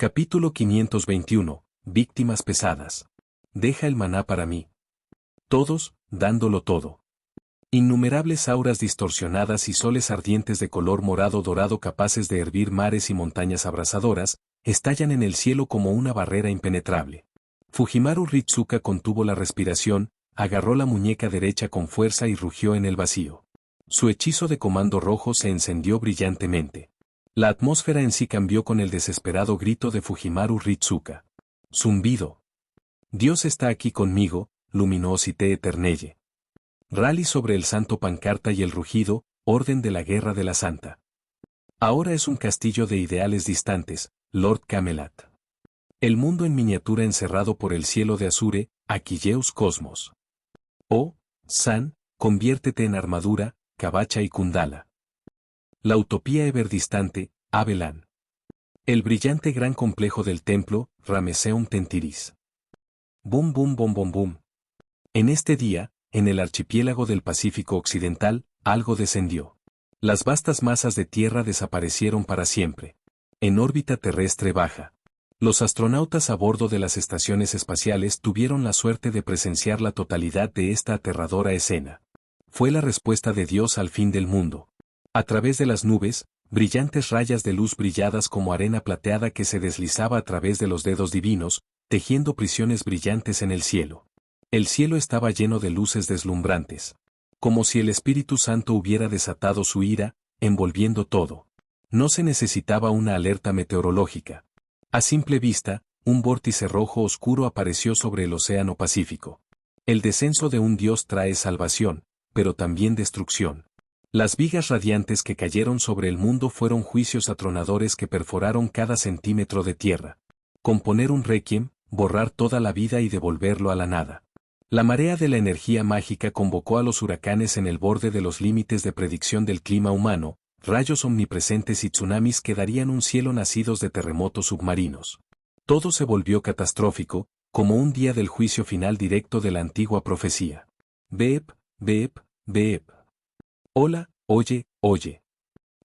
Capítulo 521. Víctimas pesadas. Deja el maná para mí. Todos, dándolo todo. Innumerables auras distorsionadas y soles ardientes de color morado dorado capaces de hervir mares y montañas abrasadoras, estallan en el cielo como una barrera impenetrable. Fujimaru Ritsuka contuvo la respiración, agarró la muñeca derecha con fuerza y rugió en el vacío. Su hechizo de comando rojo se encendió brillantemente. La atmósfera en sí cambió con el desesperado grito de Fujimaru Ritsuka. Zumbido. Dios está aquí conmigo, luminosité eternelle. Rally sobre el santo pancarta y el rugido, orden de la guerra de la santa. Ahora es un castillo de ideales distantes, Lord Camelot. El mundo en miniatura encerrado por el cielo de Azure, Aquilleus Cosmos. Oh, San, conviértete en armadura, Cabacha y Kundala. La utopía everdistante, Abelan. El brillante gran complejo del templo, Rameseum Tentiris. Bum bum bum bum bum. En este día, en el archipiélago del Pacífico Occidental, algo descendió. Las vastas masas de tierra desaparecieron para siempre. En órbita terrestre baja. Los astronautas a bordo de las estaciones espaciales tuvieron la suerte de presenciar la totalidad de esta aterradora escena. Fue la respuesta de Dios al fin del mundo. A través de las nubes, brillantes rayas de luz brilladas como arena plateada que se deslizaba a través de los dedos divinos, tejiendo prisiones brillantes en el cielo. El cielo estaba lleno de luces deslumbrantes. Como si el Espíritu Santo hubiera desatado su ira, envolviendo todo. No se necesitaba una alerta meteorológica. A simple vista, un vórtice rojo oscuro apareció sobre el Océano Pacífico. El descenso de un Dios trae salvación, pero también destrucción. Las vigas radiantes que cayeron sobre el mundo fueron juicios atronadores que perforaron cada centímetro de tierra. Componer un requiem, borrar toda la vida y devolverlo a la nada. La marea de la energía mágica convocó a los huracanes en el borde de los límites de predicción del clima humano, rayos omnipresentes y tsunamis que darían un cielo nacidos de terremotos submarinos. Todo se volvió catastrófico, como un día del juicio final directo de la antigua profecía. Beep, beep, beep. Hola, oye, oye.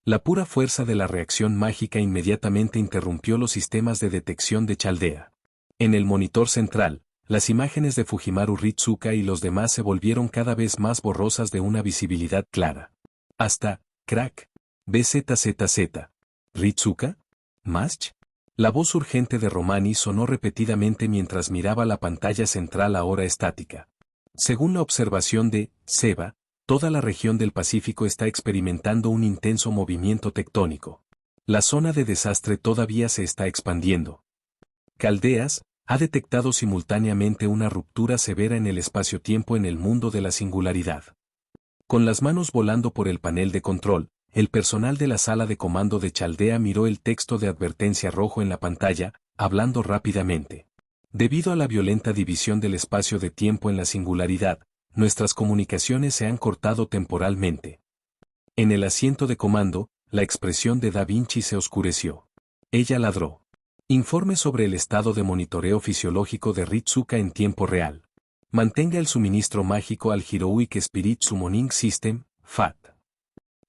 La pura fuerza de la reacción mágica inmediatamente interrumpió los sistemas de detección de Chaldea. En el monitor central, las imágenes de Fujimaru Ritsuka y los demás se volvieron cada vez más borrosas de una visibilidad clara. Hasta, crack. BZZZ. ¿Ritsuka? ¿Masch? La voz urgente de Romani sonó repetidamente mientras miraba la pantalla central ahora estática. Según la observación de Seba, toda la región del Pacífico está experimentando un intenso movimiento tectónico. La zona de desastre todavía se está expandiendo. Caldeas ha detectado simultáneamente una ruptura severa en el espacio-tiempo en el mundo de la singularidad. Con las manos volando por el panel de control, el personal de la sala de comando de Chaldea miró el texto de advertencia rojo en la pantalla, hablando rápidamente. Debido a la violenta división del espacio de tiempo en la singularidad, nuestras comunicaciones se han cortado temporalmente. En el asiento de comando, la expresión de Da Vinci se oscureció. Ella ladró. Informe sobre el estado de monitoreo fisiológico de Ritsuka en tiempo real. Mantenga el suministro mágico al Heroic Spirit Summoning System, FAT.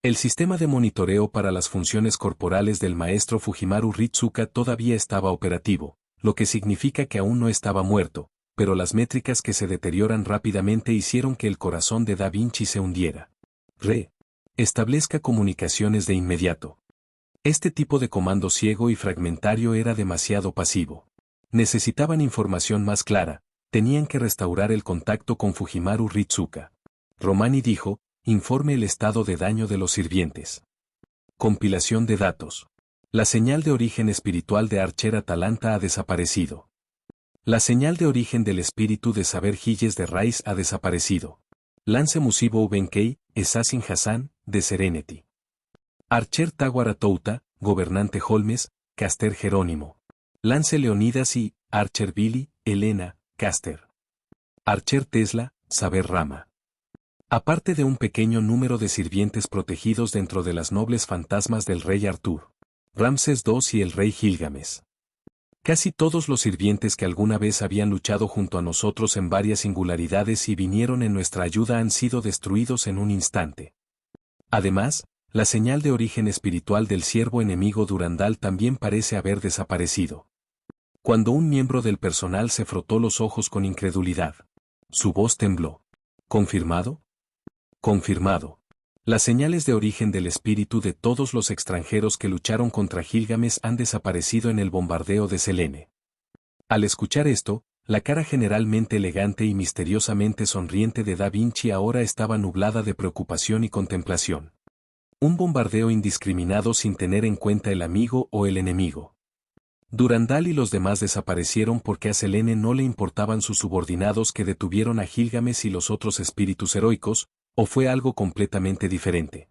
El sistema de monitoreo para las funciones corporales del maestro Fujimaru Ritsuka todavía estaba operativo, lo que significa que aún no estaba muerto, pero las métricas que se deterioran rápidamente hicieron que el corazón de Da Vinci se hundiera. Establezca comunicaciones de inmediato. Este tipo de comando ciego y fragmentario era demasiado pasivo. Necesitaban información más clara, tenían que restaurar el contacto con Fujimaru Ritsuka. Romani dijo, informe el estado de daño de los sirvientes. Compilación de datos. La señal de origen espiritual de Archer Atalanta ha desaparecido. La señal de origen del espíritu de saber Gilles de Rice ha desaparecido. Lance Musibo Benkei, Assassin Hassan, de Serenity. Archer Tawara Touta, Gobernante Holmes, Caster Jerónimo. Lance Leonidas y Archer Billy, Elena, Caster. Archer Tesla, Saber Rama. Aparte de un pequeño número de sirvientes protegidos dentro de las nobles fantasmas del rey Artur, Ramsés II y el rey Gilgamesh. Casi todos los sirvientes que alguna vez habían luchado junto a nosotros en varias singularidades y vinieron en nuestra ayuda han sido destruidos en un instante. Además, la señal de origen espiritual del siervo enemigo Durandal también parece haber desaparecido. Cuando un miembro del personal se frotó los ojos con incredulidad. Su voz tembló. ¿Confirmado? Confirmado. Las señales de origen del espíritu de todos los extranjeros que lucharon contra Gilgamesh han desaparecido en el bombardeo de Selene. Al escuchar esto, la cara generalmente elegante y misteriosamente sonriente de Da Vinci ahora estaba nublada de preocupación y contemplación. Un bombardeo indiscriminado sin tener en cuenta el amigo o el enemigo. Durandal y los demás desaparecieron porque a Selene no le importaban sus subordinados que detuvieron a Gilgamesh y los otros espíritus heroicos, ¿o fue algo completamente diferente?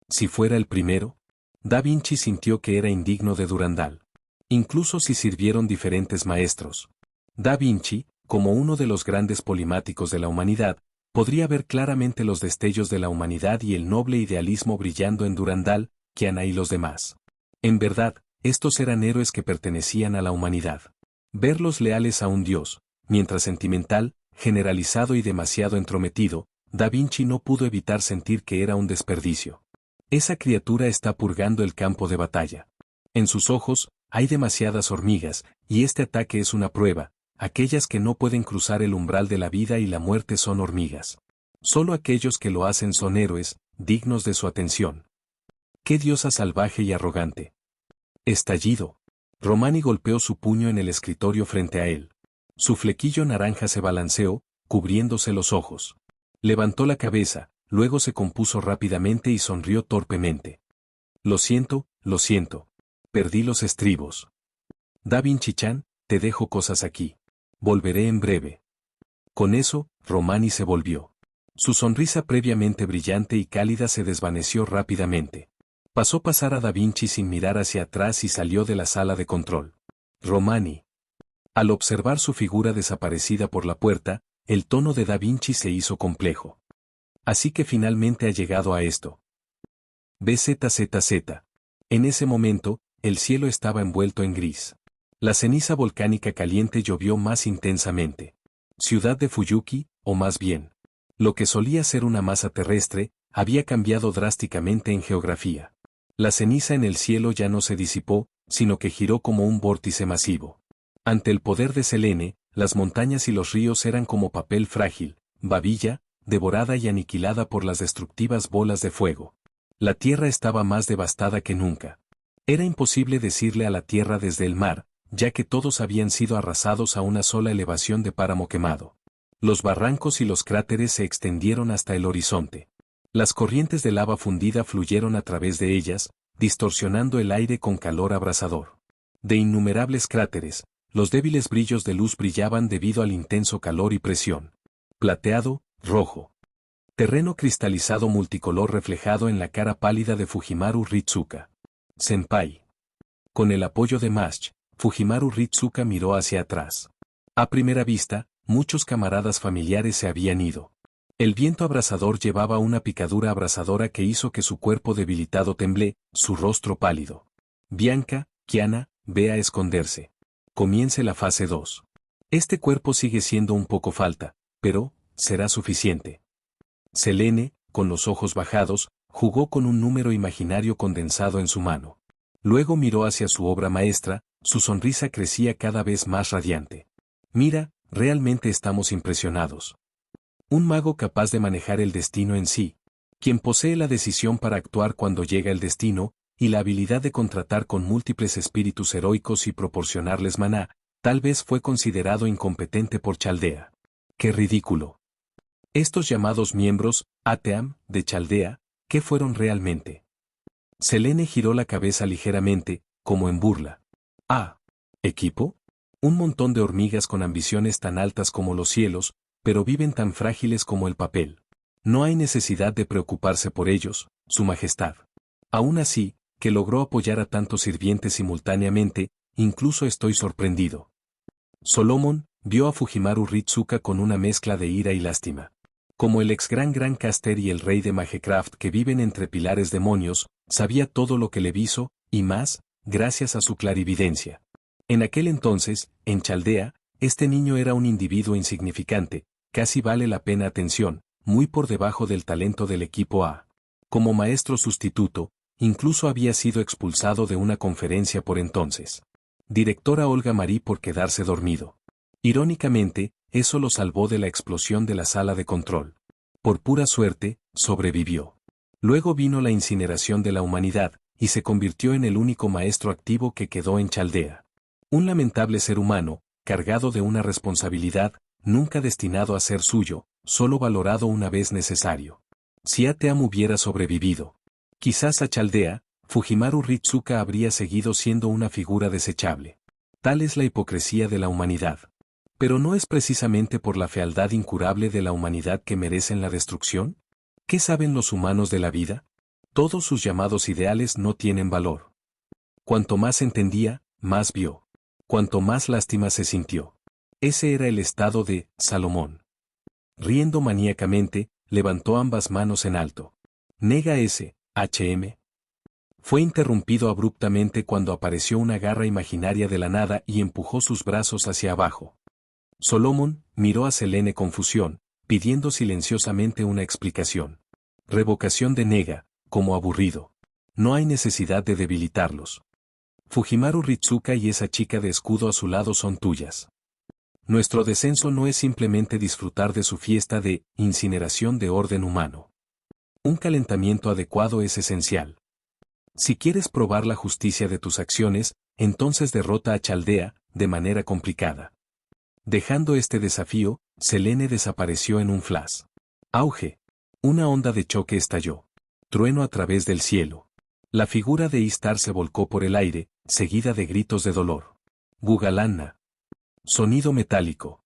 Si fuera el primero, Da Vinci sintió que era indigno de Durandal. Incluso si sirvieron diferentes maestros. Da Vinci, como uno de los grandes polimáticos de la humanidad, podría ver claramente los destellos de la humanidad y el noble idealismo brillando en Durandal, Kiana y los demás. En verdad, estos eran héroes que pertenecían a la humanidad. Verlos leales a un dios, mientras sentimental, generalizado y demasiado entrometido, Da Vinci no pudo evitar sentir que era un desperdicio. Esa criatura está purgando el campo de batalla. En sus ojos, hay demasiadas hormigas, y este ataque es una prueba. Aquellas que no pueden cruzar el umbral de la vida y la muerte son hormigas. Solo aquellos que lo hacen son héroes, dignos de su atención. ¡Qué diosa salvaje y arrogante! Estallido. Romani golpeó su puño en el escritorio frente a él. Su flequillo naranja se balanceó, cubriéndose los ojos. Levantó la cabeza, luego se compuso rápidamente y sonrió torpemente. Lo siento, perdí los estribos. Da Vinci-chan, te dejo cosas aquí. Volveré en breve. Con eso, Romani se volvió. Su sonrisa previamente brillante y cálida se desvaneció rápidamente. Pasó pasar a Da Vinci sin mirar hacia atrás y salió de la sala de control. Romani. Al observar su figura desaparecida por la puerta, el tono de Da Vinci se hizo complejo. Así que finalmente ha llegado a esto. BZZZ. En ese momento, el cielo estaba envuelto en gris. La ceniza volcánica caliente llovió más intensamente. Ciudad de Fuyuki, o más bien, lo que solía ser una masa terrestre, había cambiado drásticamente en geografía. La ceniza en el cielo ya no se disipó, sino que giró como un vórtice masivo. Ante el poder de Selene, las montañas y los ríos eran como papel frágil, babilla, devorada y aniquilada por las destructivas bolas de fuego. La tierra estaba más devastada que nunca. Era imposible decirle a la tierra desde el mar, ya que todos habían sido arrasados a una sola elevación de páramo quemado. Los barrancos y los cráteres se extendieron hasta el horizonte. Las corrientes de lava fundida fluyeron a través de ellas, distorsionando el aire con calor abrasador. De innumerables cráteres, los débiles brillos de luz brillaban debido al intenso calor y presión. Plateado, rojo. Terreno cristalizado multicolor reflejado en la cara pálida de Fujimaru Ritsuka. Senpai. Con el apoyo de Mash, Fujimaru Ritsuka miró hacia atrás. A primera vista, muchos camaradas familiares se habían ido. El viento abrasador llevaba una picadura abrasadora que hizo que su cuerpo debilitado temblé, su rostro pálido. Bianca, Kiana, ve a esconderse. Comience la fase 2. Este cuerpo sigue siendo un poco falta, pero, será suficiente. Selene, con los ojos bajados, jugó con un número imaginario condensado en su mano. Luego miró hacia su obra maestra, su sonrisa crecía cada vez más radiante. Mira, realmente estamos impresionados. Un mago capaz de manejar el destino en sí, quien posee la decisión para actuar cuando llega el destino, y la habilidad de contratar con múltiples espíritus heroicos y proporcionarles maná, tal vez fue considerado incompetente por Chaldea. ¡Qué ridículo! Estos llamados miembros, Ateam, de Chaldea, ¿qué fueron realmente? Selene giró la cabeza ligeramente, como en burla. Ah, ¿equipo? Un montón de hormigas con ambiciones tan altas como los cielos, pero viven tan frágiles como el papel. No hay necesidad de preocuparse por ellos, Su Majestad. Aún así, que logró apoyar a tantos sirvientes simultáneamente, incluso estoy sorprendido. Solomon vio a Fujimaru Ritsuka con una mezcla de ira y lástima. Como el ex gran caster y el rey de Magecraft que viven entre pilares demonios, sabía todo lo que le hizo, y más, gracias a su clarividencia. En aquel entonces, en Chaldea, este niño era un individuo insignificante, casi vale la pena atención, muy por debajo del talento del equipo A. Como maestro sustituto, incluso había sido expulsado de una conferencia por entonces. Directora Olga Marí por quedarse dormido. Irónicamente, eso lo salvó de la explosión de la sala de control. Por pura suerte, sobrevivió. Luego vino la incineración de la humanidad, y se convirtió en el único maestro activo que quedó en Chaldea. Un lamentable ser humano, cargado de una responsabilidad, nunca destinado a ser suyo, solo valorado una vez necesario. Si Ateam hubiera sobrevivido, quizás a Chaldea, Fujimaru Ritsuka habría seguido siendo una figura desechable. Tal es la hipocresía de la humanidad. ¿Pero no es precisamente por la fealdad incurable de la humanidad que merecen la destrucción? ¿Qué saben los humanos de la vida? Todos sus llamados ideales no tienen valor. Cuanto más entendía, más vio. Cuanto más lástima se sintió. Ese era el estado de Salomón. Riendo maníacamente, levantó ambas manos en alto. Nega S. HM. Fue interrumpido abruptamente cuando apareció una garra imaginaria de la nada y empujó sus brazos hacia abajo. Solomon miró a Selene con confusión, pidiendo silenciosamente una explicación. Revocación de Nega, como aburrido. No hay necesidad de debilitarlos. Fujimaru Ritsuka y esa chica de escudo a su lado son tuyas. Nuestro descenso no es simplemente disfrutar de su fiesta de incineración de orden humano. Un calentamiento adecuado es esencial. Si quieres probar la justicia de tus acciones, entonces derrota a Chaldea, de manera complicada. Dejando este desafío, Selene desapareció en un flash. Auge. Una onda de choque estalló. Trueno a través del cielo. La figura de Istar se volcó por el aire, seguida de gritos de dolor. Gugalanna. Sonido metálico.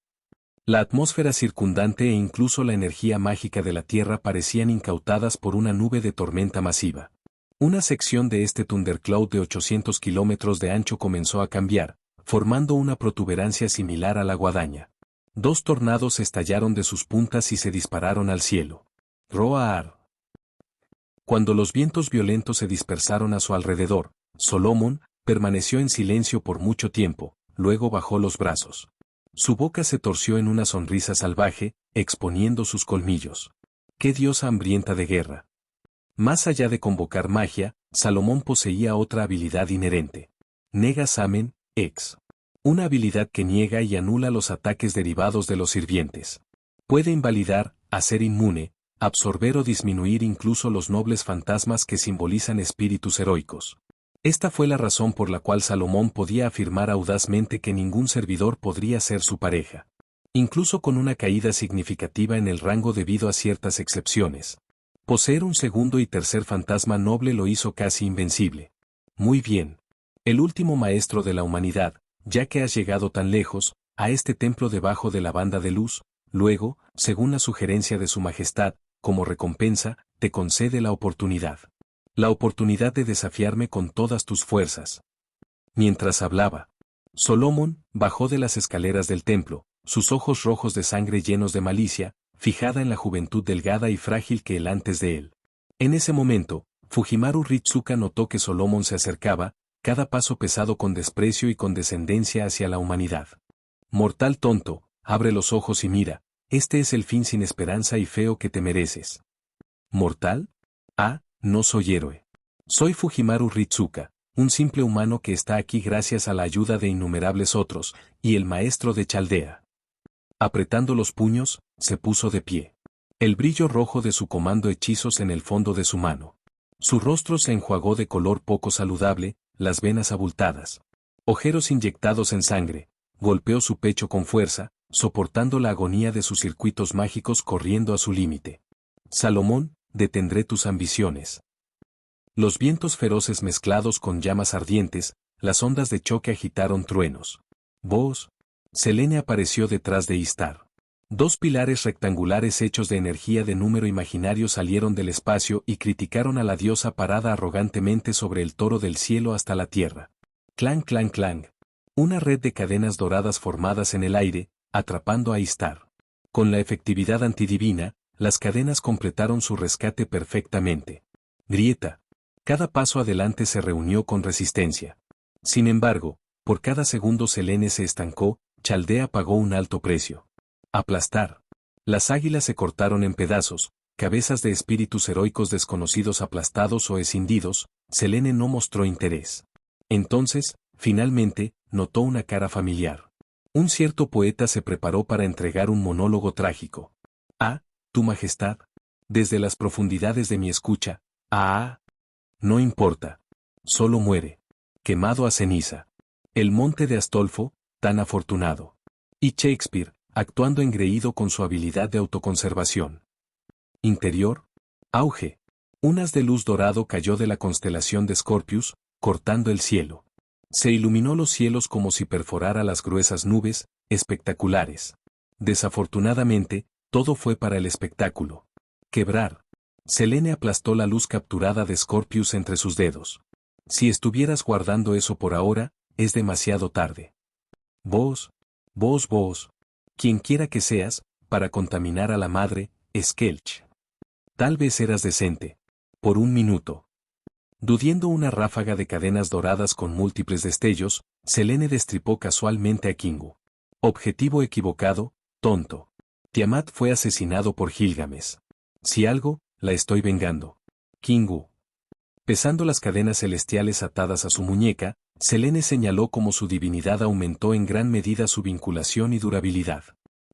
La atmósfera circundante e incluso la energía mágica de la Tierra parecían incautadas por una nube de tormenta masiva. Una sección de este Thundercloud de 800 kilómetros de ancho comenzó a cambiar, formando una protuberancia similar a la guadaña. Dos tornados estallaron de sus puntas y se dispararon al cielo. Roar. Cuando los vientos violentos se dispersaron a su alrededor, Solomon permaneció en silencio por mucho tiempo, luego bajó los brazos. Su boca se torció en una sonrisa salvaje, exponiendo sus colmillos. ¡Qué diosa hambrienta de guerra! Más allá de convocar magia, Salomón poseía otra habilidad inherente. Nega Samen, Ex. Una habilidad que niega y anula los ataques derivados de los sirvientes. Puede invalidar, hacer inmune, absorber o disminuir incluso los nobles fantasmas que simbolizan espíritus heroicos. Esta fue la razón por la cual Salomón podía afirmar audazmente que ningún servidor podría ser su pareja. Incluso con una caída significativa en el rango debido a ciertas excepciones. Poseer un segundo y tercer fantasma noble lo hizo casi invencible. Muy bien. El último maestro de la humanidad, ya que has llegado tan lejos, a este templo debajo de la banda de luz, luego, según la sugerencia de su majestad, como recompensa, te concede la oportunidad. La oportunidad de desafiarme con todas tus fuerzas. Mientras hablaba, Solomon bajó de las escaleras del templo, sus ojos rojos de sangre llenos de malicia, fijada en la juventud delgada y frágil que él antes de él. En ese momento, Fujimaru Ritsuka notó que Solomon se acercaba, cada paso pesado con desprecio y condescendencia hacia la humanidad. Mortal tonto, abre los ojos y mira, este es el fin sin esperanza y feo que te mereces. ¿Mortal? Ah, no soy héroe. Soy Fujimaru Ritsuka, un simple humano que está aquí gracias a la ayuda de innumerables otros, y el maestro de Chaldea. Apretando los puños, se puso de pie. El brillo rojo de su comando hechizos en el fondo de su mano. Su rostro se enjuagó de color poco saludable, las venas abultadas. Ojeros inyectados en sangre, golpeó su pecho con fuerza, soportando la agonía de sus circuitos mágicos corriendo a su límite. Salomón, detendré tus ambiciones. Los vientos feroces mezclados con llamas ardientes, las ondas de choque agitaron truenos. Vos. Selene apareció detrás de Istar. Dos pilares rectangulares hechos de energía de número imaginario salieron del espacio y criticaron a la diosa parada arrogantemente sobre el toro del cielo hasta la tierra. Clang clang clang. Una red de cadenas doradas formadas en el aire, atrapando a Istar. Con la efectividad antidivina, las cadenas completaron su rescate perfectamente. Grieta. Cada paso adelante se reunió con resistencia. Sin embargo, por cada segundo Selene se estancó, Chaldea pagó un alto precio. Aplastar. Las águilas se cortaron en pedazos, cabezas de espíritus heroicos desconocidos aplastados o escindidos, Selene no mostró interés. Entonces, finalmente, notó una cara familiar. Un cierto poeta se preparó para entregar un monólogo trágico. Ah, tu majestad. Desde las profundidades de mi escucha. Ah. No importa. Solo muere. Quemado a ceniza. El monte de Astolfo, tan afortunado. Y Shakespeare, actuando engreído con su habilidad de autoconservación. Interior. Auge. Un haz de luz dorado cayó de la constelación de Scorpius, cortando el cielo. Se iluminó los cielos como si perforara las gruesas nubes, espectaculares. Desafortunadamente, todo fue para el espectáculo. Quebrar. Selene aplastó la luz capturada de Scorpius entre sus dedos. Si estuvieras guardando eso por ahora, es demasiado tarde. Vos, quien quiera que seas, para contaminar a la madre, Skelch. Tal vez eras decente. Por un minuto. Dudiendo una ráfaga de cadenas doradas con múltiples destellos, Selene destripó casualmente a Kingu. Objetivo equivocado, tonto. Tiamat fue asesinado por Gilgamesh. Si algo, la estoy vengando. Kingu. Pesando las cadenas celestiales atadas a su muñeca, Selene señaló cómo su divinidad aumentó en gran medida su vinculación y durabilidad.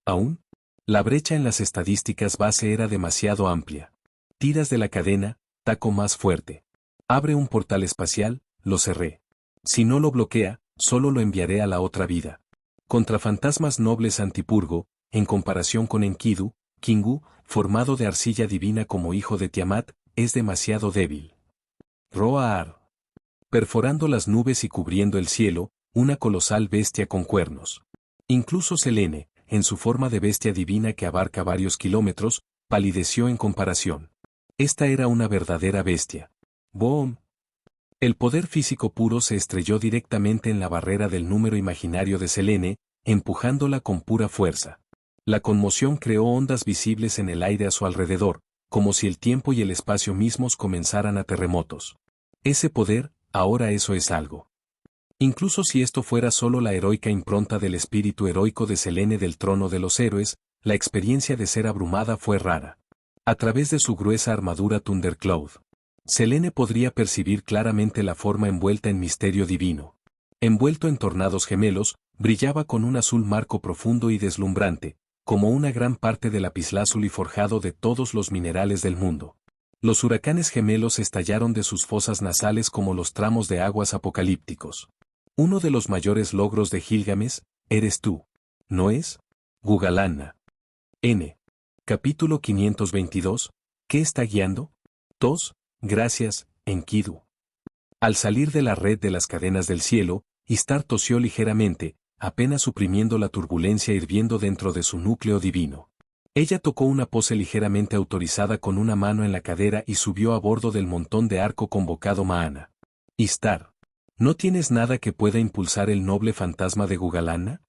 Aún, la brecha en las estadísticas base era demasiado amplia. Tiras de la cadena, taco más fuerte. Abre un portal espacial, lo cerré. Si no lo bloquea, solo lo enviaré a la otra vida. Contra fantasmas nobles antipurgo, en comparación con Enkidu, Kingu, formado de arcilla divina como hijo de Tiamat, es demasiado débil. Roar. Perforando las nubes y cubriendo el cielo, una colosal bestia con cuernos. Incluso Selene, en su forma de bestia divina que abarca varios kilómetros, palideció en comparación. Esta era una verdadera bestia. ¡Boom! El poder físico puro se estrelló directamente en la barrera del número imaginario de Selene, empujándola con pura fuerza. La conmoción creó ondas visibles en el aire a su alrededor, como si el tiempo y el espacio mismos comenzaran a terremotos. Ese poder, ahora eso es algo. Incluso si esto fuera solo la heroica impronta del espíritu heroico de Selene del trono de los héroes, la experiencia de ser abrumada fue rara. A través de su gruesa armadura Thundercloud, Selene podría percibir claramente la forma envuelta en misterio divino. Envuelto en tornados gemelos, brillaba con un azul marco profundo y deslumbrante, como una gran parte del lapislázuli forjado de todos los minerales del mundo. Los huracanes gemelos estallaron de sus fosas nasales como los tramos de aguas apocalípticos. Uno de los mayores logros de Gilgamesh, eres tú. ¿No es? Gugalanna. N. Capítulo 522. ¿Qué está guiando? Tos. Gracias, Enkidu. Al salir de la red de las cadenas del cielo, Istar tosió ligeramente, apenas suprimiendo la turbulencia hirviendo dentro de su núcleo divino. Ella tocó una pose ligeramente autorizada con una mano en la cadera y subió a bordo del montón de arco convocado Maana. Istar. ¿No tienes nada que pueda impulsar el noble fantasma de Gugalanna?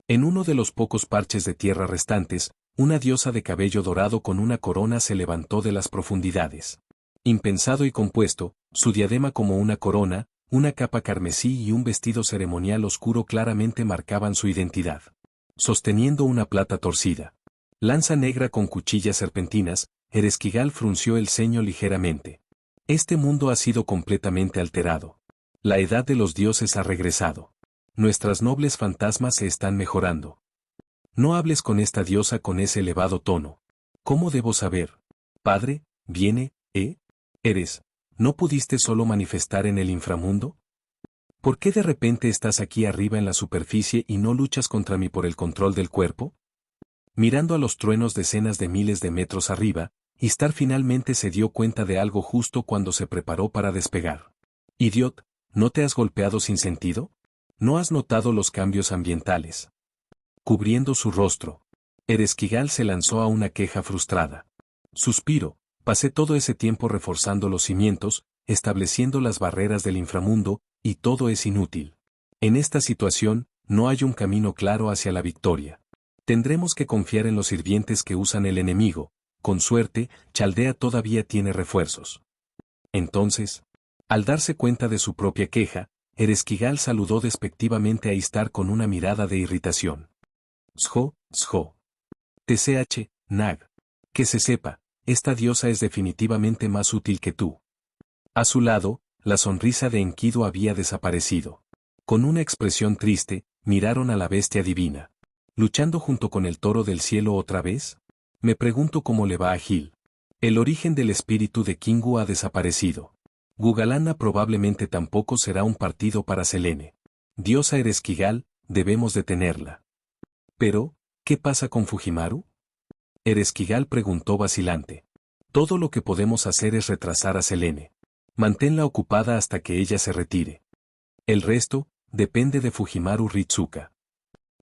En uno de los pocos parches de tierra restantes, una diosa de cabello dorado con una corona se levantó de las profundidades. Impensado y compuesto, su diadema como una corona, una capa carmesí y un vestido ceremonial oscuro claramente marcaban su identidad. Sosteniendo una plata torcida. Lanza negra con cuchillas serpentinas, Ereshkigal frunció el ceño ligeramente. Este mundo ha sido completamente alterado. La edad de los dioses ha regresado. Nuestras nobles fantasmas se están mejorando. No hables con esta diosa con ese elevado tono. ¿Cómo debo saber? Padre, viene, ¿Eres? ¿No pudiste solo manifestar en el inframundo? ¿Por qué de repente estás aquí arriba en la superficie y no luchas contra mí por el control del cuerpo? Mirando a los truenos decenas de miles de metros arriba, Istar finalmente se dio cuenta de algo justo cuando se preparó para despegar. Idiot, ¿no te has golpeado sin sentido? ¿No has notado los cambios ambientales? Cubriendo su rostro, Ereshkigal se lanzó a una queja frustrada. Suspiro. Pasé todo ese tiempo reforzando los cimientos, estableciendo las barreras del inframundo, y todo es inútil. En esta situación, no hay un camino claro hacia la victoria. Tendremos que confiar en los sirvientes que usan el enemigo. Con suerte, Chaldea todavía tiene refuerzos. Entonces, al darse cuenta de su propia queja, Ereshkigal saludó despectivamente a Istar con una mirada de irritación. Sjo. TCH, Nag. Que se sepa. Esta diosa es definitivamente más útil que tú. A su lado, la sonrisa de Enkidu había desaparecido. Con una expresión triste, miraron a la bestia divina. ¿Luchando junto con el toro del cielo otra vez? Me pregunto cómo le va a Gil. El origen del espíritu de Kingu ha desaparecido. Gugalana probablemente tampoco será un partido para Selene. Diosa Ereshkigal, debemos detenerla. Pero, ¿qué pasa con Fujimaru? Ereshkigal preguntó vacilante. Todo lo que podemos hacer es retrasar a Selene. Manténla ocupada hasta que ella se retire. El resto, depende de Fujimaru Ritsuka.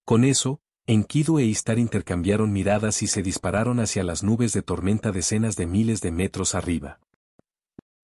Con eso, Enkidu e Istar intercambiaron miradas y se dispararon hacia las nubes de tormenta decenas de miles de metros arriba.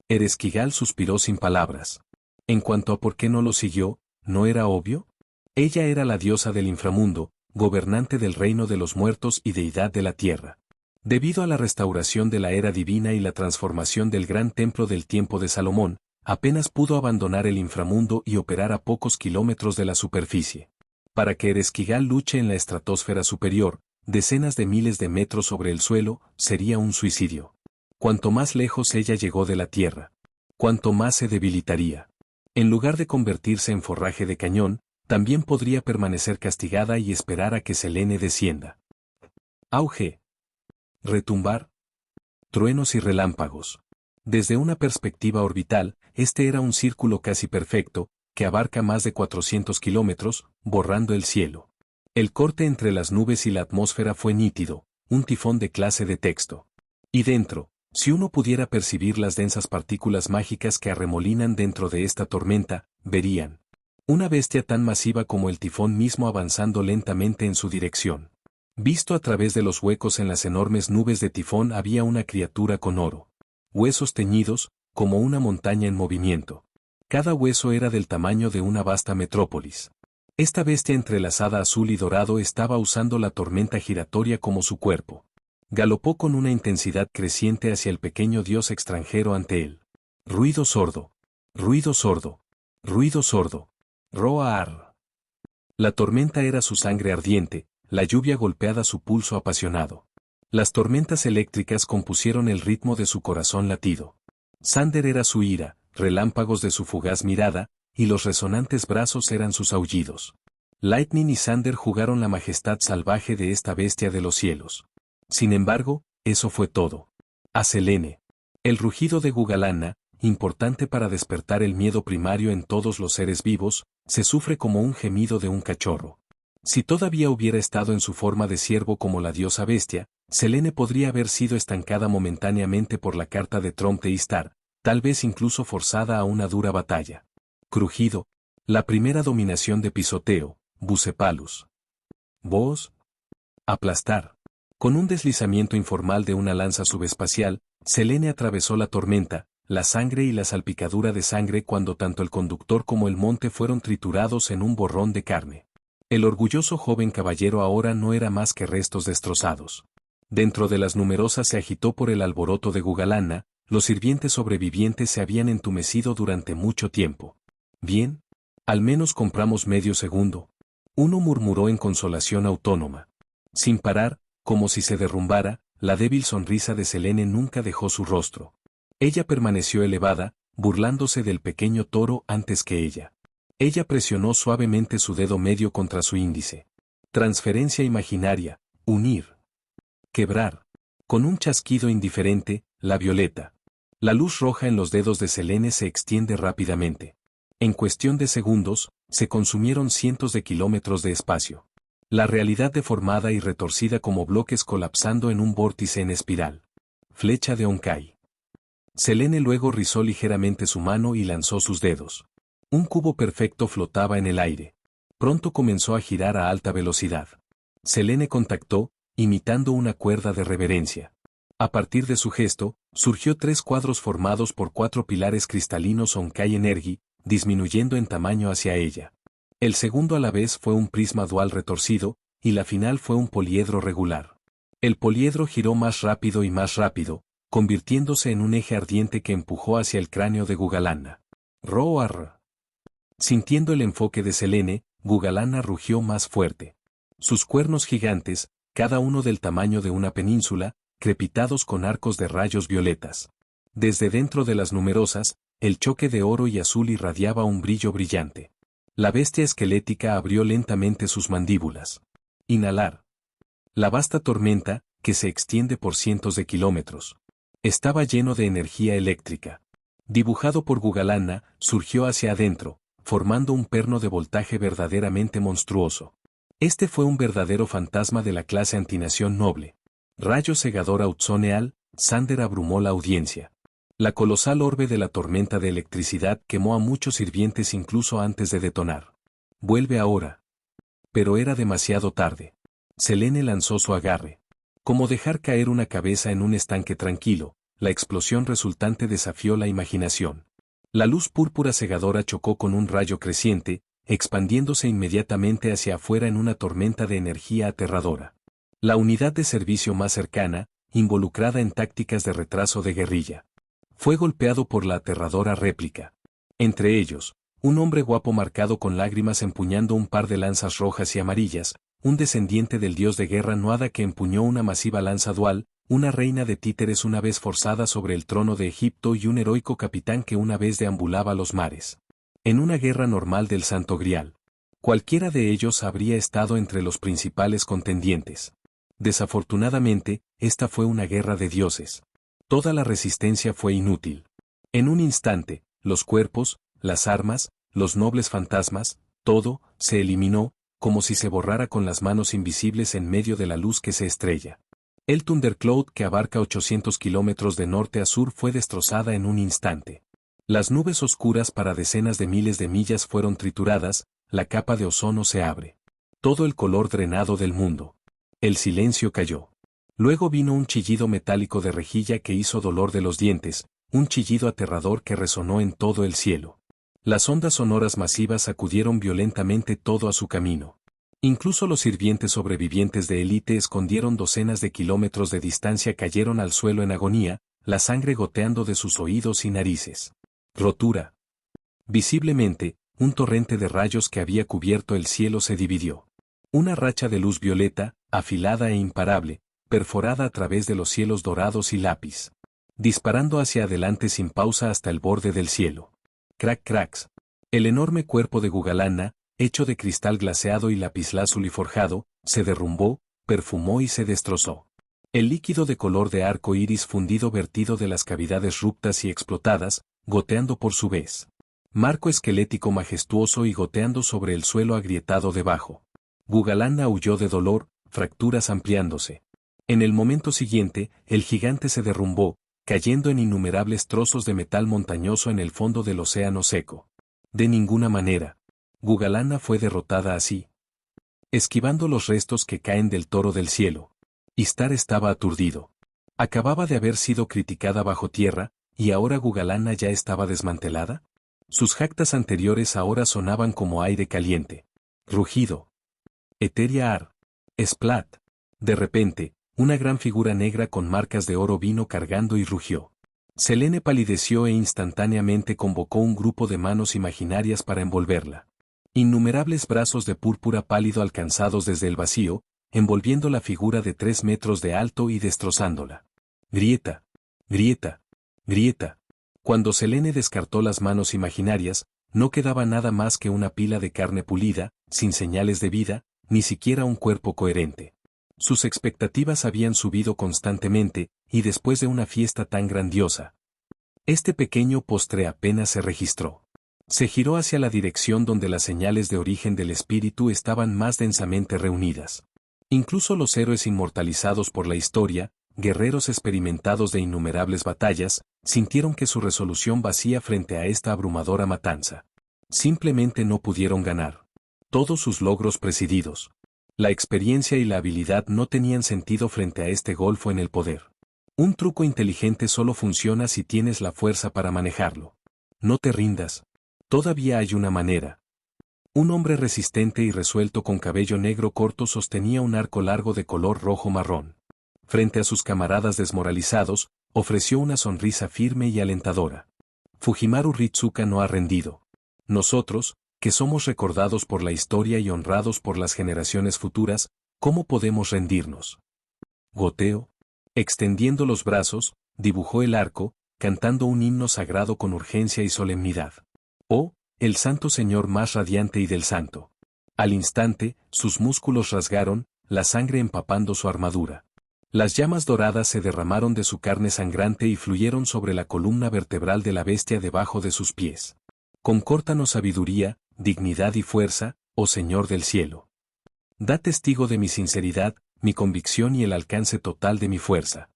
Ereshkigal suspiró sin palabras. En cuanto a por qué no lo siguió, ¿no era obvio? Ella era la diosa del inframundo, gobernante del reino de los muertos y deidad de la tierra. Debido a la restauración de la era divina y la transformación del gran templo del tiempo de Salomón, apenas pudo abandonar el inframundo y operar a pocos kilómetros de la superficie. Para que Ereshkigal luche en la estratosfera superior, decenas de miles de metros sobre el suelo, sería un suicidio. Cuanto más lejos ella llegó de la tierra, cuanto más se debilitaría. En lugar de convertirse en forraje de cañón, también podría permanecer castigada y esperar a que Selene descienda. Auge. Retumbar. Truenos y relámpagos. Desde una perspectiva orbital, este era un círculo casi perfecto, que abarca más de 400 kilómetros, borrando el cielo. El corte entre las nubes y la atmósfera fue nítido, un tifón de clase de texto. Y dentro, si uno pudiera percibir las densas partículas mágicas que arremolinan dentro de esta tormenta, verían una bestia tan masiva como el tifón mismo avanzando lentamente en su dirección. Visto a través de los huecos en las enormes nubes de tifón había una criatura con oro. Huesos teñidos, como una montaña en movimiento. Cada hueso era del tamaño de una vasta metrópolis. Esta bestia entrelazada azul y dorado estaba usando la tormenta giratoria como su cuerpo. Galopó con una intensidad creciente hacia el pequeño dios extranjero ante él. Ruido sordo. Ruido sordo. Ruido sordo. Roar. La tormenta era su sangre ardiente, la lluvia golpeada su pulso apasionado. Las tormentas eléctricas compusieron el ritmo de su corazón latido. Sander era su ira, relámpagos de su fugaz mirada, y los resonantes brazos eran sus aullidos. Lightning y Sander jugaron la majestad salvaje de esta bestia de los cielos. Sin embargo, eso fue todo. A Selene. El rugido de Gugalana, importante para despertar el miedo primario en todos los seres vivos, se sufre como un gemido de un cachorro. Si todavía hubiera estado en su forma de ciervo como la diosa bestia, Selene podría haber sido estancada momentáneamente por la carta de Tromp de Istar, tal vez incluso forzada a una dura batalla. Crujido. La primera dominación de pisoteo, Bucephalus. Voz. Aplastar. Con un deslizamiento informal de una lanza subespacial, Selene atravesó la tormenta, la sangre y la salpicadura de sangre cuando tanto el conductor como el monte fueron triturados en un borrón de carne. El orgulloso joven caballero ahora no era más que restos destrozados. Dentro de las numerosas se agitó por el alboroto de Gugalana, los sirvientes sobrevivientes se habían entumecido durante mucho tiempo. Bien, al menos compramos medio segundo. Uno murmuró en consolación autónoma. Sin parar, como si se derrumbara, la débil sonrisa de Selene nunca dejó su rostro. Ella permaneció elevada, burlándose del pequeño toro antes que ella. Ella presionó suavemente su dedo medio contra su índice. Transferencia imaginaria, unir. Quebrar. Con un chasquido indiferente, la violeta. La luz roja en los dedos de Selene se extiende rápidamente. En cuestión de segundos, se consumieron cientos de kilómetros de espacio. La realidad deformada y retorcida como bloques colapsando en un vórtice en espiral. Flecha de Onkai. Selene luego rizó ligeramente su mano y lanzó sus dedos. Un cubo perfecto flotaba en el aire. Pronto comenzó a girar a alta velocidad. Selene contactó, imitando una cuerda de reverencia. A partir de su gesto, surgió 3 cuadros formados por 4 pilares cristalinos Onkai Energy, disminuyendo en tamaño hacia ella. El segundo a la vez fue un prisma dual retorcido, y la final fue un poliedro regular. El poliedro giró más rápido y más rápido, convirtiéndose en un eje ardiente que empujó hacia el cráneo de Gugalana. ¡Roar! Sintiendo el enfoque de Selene, Gugalana rugió más fuerte. Sus cuernos gigantes, cada uno del tamaño de una península, crepitados con arcos de rayos violetas. Desde dentro de las numerosas, el choque de oro y azul irradiaba un brillo brillante. La bestia esquelética abrió lentamente sus mandíbulas. Inhalar. La vasta tormenta, que se extiende por cientos de kilómetros, estaba lleno de energía eléctrica. Dibujado por Gugalana, surgió hacia adentro, formando un perno de voltaje verdaderamente monstruoso. Este fue un verdadero fantasma de la clase antinación noble. Rayo cegador Autzoneal, Sander abrumó la audiencia. La colosal orbe de la tormenta de electricidad quemó a muchos sirvientes incluso antes de detonar. Vuelve ahora. Pero era demasiado tarde. Selene lanzó su agarre. Como dejar caer una cabeza en un estanque tranquilo, la explosión resultante desafió la imaginación. La luz púrpura cegadora chocó con un rayo creciente, expandiéndose inmediatamente hacia afuera en una tormenta de energía aterradora. La unidad de servicio más cercana, involucrada en tácticas de retraso de guerrilla, fue golpeado por la aterradora réplica. Entre ellos, un hombre guapo marcado con lágrimas empuñando un par de lanzas rojas y amarillas, un descendiente del dios de guerra Nuada que empuñó una masiva lanza dual, una reina de títeres una vez forzada sobre el trono de Egipto y un heroico capitán que una vez deambulaba los mares. En una guerra normal del Santo Grial, cualquiera de ellos habría estado entre los principales contendientes. Desafortunadamente, esta fue una guerra de dioses. Toda la resistencia fue inútil. En un instante, los cuerpos, las armas, los nobles fantasmas, todo, se eliminó, como si se borrara con las manos invisibles en medio de la luz que se estrella. El Thundercloud que abarca 800 kilómetros de norte a sur fue destrozada en un instante. Las nubes oscuras para decenas de miles de millas fueron trituradas, la capa de ozono se abre. Todo el color drenado del mundo. El silencio cayó. Luego vino un chillido metálico de rejilla que hizo dolor de los dientes, un chillido aterrador que resonó en todo el cielo. Las ondas sonoras masivas sacudieron violentamente todo a su camino. Incluso los sirvientes sobrevivientes de élite escondieron docenas de kilómetros de distancia cayeron al suelo en agonía, la sangre goteando de sus oídos y narices. Rotura. Visiblemente, un torrente de rayos que había cubierto el cielo se dividió. Una racha de luz violeta, afilada e imparable, perforada a través de los cielos dorados y lápiz, disparando hacia adelante sin pausa hasta el borde del cielo. Crack cracks. El enorme cuerpo de Gugalana, hecho de cristal glaseado y lapislázuli forjado, se derrumbó, perfumó y se destrozó. El líquido de color de arco iris fundido vertido de las cavidades ruptas y explotadas, goteando por su vez. Marco esquelético majestuoso y goteando sobre el suelo agrietado debajo. Gugalana huyó de dolor, fracturas ampliándose. En el momento siguiente, el gigante se derrumbó, cayendo en innumerables trozos de metal montañoso en el fondo del océano seco. De ninguna manera. Gugalana fue derrotada así. Esquivando los restos que caen del toro del cielo. Istar estaba aturdido. Acababa de haber sido criticada bajo tierra, y ahora Gugalana ya estaba desmantelada. Sus jactas anteriores ahora sonaban como aire caliente. Rugido. Eteria Ar. Splat. De repente, una gran figura negra con marcas de oro vino cargando y rugió. Selene palideció e instantáneamente convocó un grupo de manos imaginarias para envolverla. Innumerables brazos de púrpura pálido alcanzados desde el vacío, envolviendo la figura de 3 metros de alto y destrozándola. Grieta. Grieta. Grieta. Cuando Selene descartó las manos imaginarias, no quedaba nada más que una pila de carne pulida, sin señales de vida, ni siquiera un cuerpo coherente. Sus expectativas habían subido constantemente, y después de una fiesta tan grandiosa. Este pequeño postre apenas se registró. Se giró hacia la dirección donde las señales de origen del espíritu estaban más densamente reunidas. Incluso los héroes inmortalizados por la historia, guerreros experimentados de innumerables batallas, sintieron que su resolución vacía frente a esta abrumadora matanza. Simplemente no pudieron ganar. Todos sus logros presididos. La experiencia y la habilidad no tenían sentido frente a este golfo en el poder. Un truco inteligente solo funciona si tienes la fuerza para manejarlo. No te rindas. Todavía hay una manera. Un hombre resistente y resuelto con cabello negro corto sostenía un arco largo de color rojo-marrón. Frente a sus camaradas desmoralizados, ofreció una sonrisa firme y alentadora. Fujimaru Ritsuka no ha rendido. Nosotros, que somos recordados por la historia y honrados por las generaciones futuras, ¿cómo podemos rendirnos? Goteo, extendiendo los brazos, dibujó el arco, cantando un himno sagrado con urgencia y solemnidad. Oh, El Santo Señor más radiante y del Santo. Al instante, sus músculos rasgaron, la sangre empapando su armadura. Las llamas doradas se derramaron de su carne sangrante y fluyeron sobre la columna vertebral de la bestia debajo de sus pies. Concórtanos sabiduría, dignidad y fuerza, oh Señor del cielo. Da testigo de mi sinceridad, mi convicción y el alcance total de mi fuerza.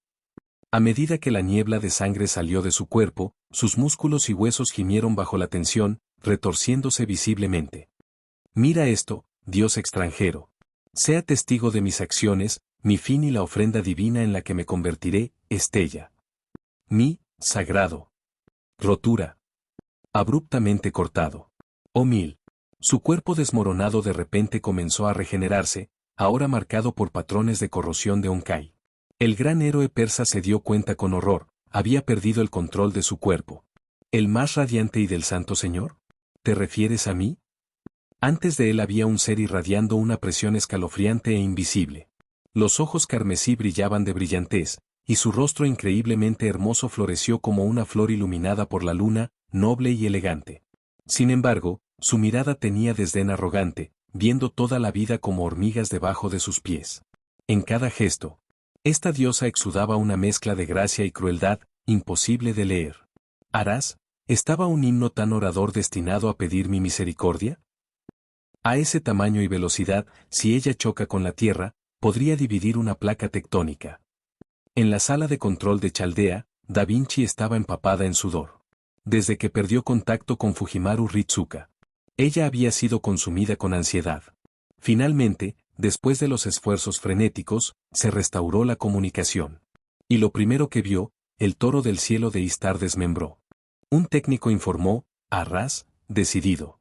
A medida que la niebla de sangre salió de su cuerpo, sus músculos y huesos gimieron bajo la tensión, retorciéndose visiblemente. Mira esto, Dios extranjero. Sea testigo de mis acciones, mi fin y la ofrenda divina en la que me convertiré, Estella. Mi, sagrado. Rotura. Abruptamente cortado. Oh mil. Su cuerpo desmoronado de repente comenzó a regenerarse, ahora marcado por patrones de corrosión de Onkai. El gran héroe persa se dio cuenta con horror, había perdido el control de su cuerpo. ¿El más radiante y del Santo Señor? ¿Te refieres a mí? Antes de él había un ser irradiando una presión escalofriante e invisible. Los ojos carmesí brillaban de brillantez, y su rostro increíblemente hermoso floreció como una flor iluminada por la luna, noble y elegante. Sin embargo, su mirada tenía desdén arrogante, viendo toda la vida como hormigas debajo de sus pies. En cada gesto, esta diosa exudaba una mezcla de gracia y crueldad, imposible de leer. ¿Harás? ¿Estaba un himno tan orador destinado a pedir mi misericordia? A ese tamaño y velocidad, si ella choca con la tierra, podría dividir una placa tectónica. En la sala de control de Chaldea, Da Vinci estaba empapada en sudor. Desde que perdió contacto con Fujimaru Ritsuka, ella había sido consumida con ansiedad. Finalmente, después de los esfuerzos frenéticos, se restauró la comunicación. Y lo primero que vio, el toro del cielo de Istar desmembró. Un técnico informó, a ras, decidido.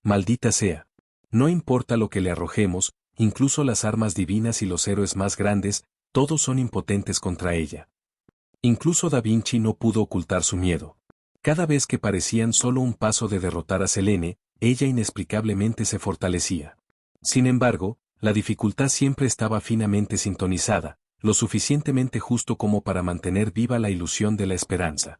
Maldita sea. No importa lo que le arrojemos, incluso las armas divinas y los héroes más grandes, todos son impotentes contra ella. Incluso Da Vinci no pudo ocultar su miedo. Cada vez que parecían solo un paso de derrotar a Selene, ella inexplicablemente se fortalecía. Sin embargo, la dificultad siempre estaba finamente sintonizada, lo suficientemente justo como para mantener viva la ilusión de la esperanza.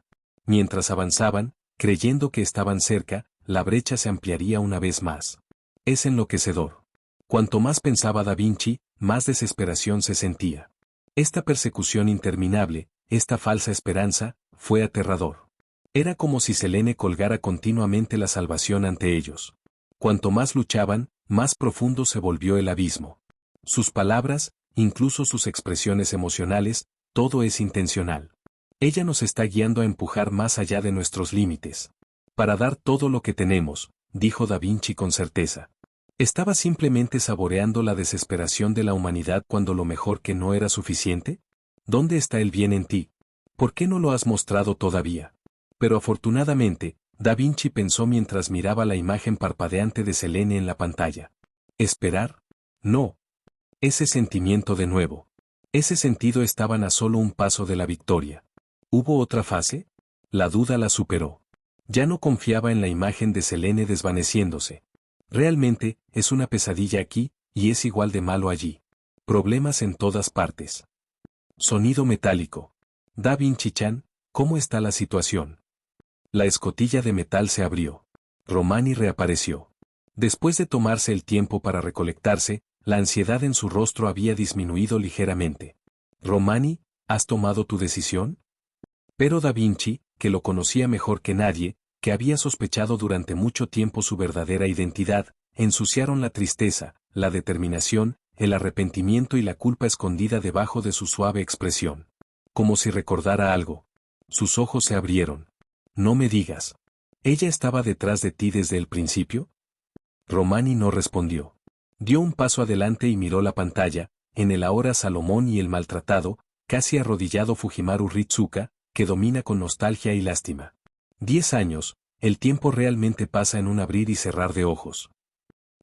Mientras avanzaban, creyendo que estaban cerca, la brecha se ampliaría una vez más. Es enloquecedor. Cuanto más pensaba Da Vinci, más desesperación se sentía. Esta persecución interminable, esta falsa esperanza, fue aterrador. Era como si Selene colgara continuamente la salvación ante ellos. Cuanto más luchaban, más profundo se volvió el abismo. Sus palabras, incluso sus expresiones emocionales, todo es intencional. Ella nos está guiando a empujar más allá de nuestros límites. Para dar todo lo que tenemos, dijo Da Vinci con certeza. ¿Estaba simplemente saboreando la desesperación de la humanidad cuando lo mejor que no era suficiente? ¿Dónde está el bien en ti? ¿Por qué no lo has mostrado todavía? Pero afortunadamente, Da Vinci pensó mientras miraba la imagen parpadeante de Selene en la pantalla. ¿Esperar? No. Ese sentimiento de nuevo. Ese sentido estaban a solo un paso de la victoria. ¿Hubo otra fase? La duda la superó. Ya no confiaba en la imagen de Selene desvaneciéndose. Realmente, es una pesadilla aquí, y es igual de malo allí. Problemas en todas partes. Sonido metálico. Da Vinci-chan, ¿cómo está la situación? La escotilla de metal se abrió. Romani reapareció. Después de tomarse el tiempo para recolectarse, la ansiedad en su rostro había disminuido ligeramente. Romani, ¿has tomado tu decisión? Pero Da Vinci, que lo conocía mejor que nadie, que había sospechado durante mucho tiempo su verdadera identidad, ensuciaron la tristeza, la determinación, el arrepentimiento y la culpa escondida debajo de su suave expresión. Como si recordara algo. Sus ojos se abrieron. No me digas. ¿Ella estaba detrás de ti desde el principio? Romani no respondió. Dio un paso adelante y miró la pantalla, en el ahora Salomón y el maltratado, casi arrodillado Fujimaru Ritsuka, que domina con nostalgia y lástima. 10 años, el tiempo realmente pasa en un abrir y cerrar de ojos.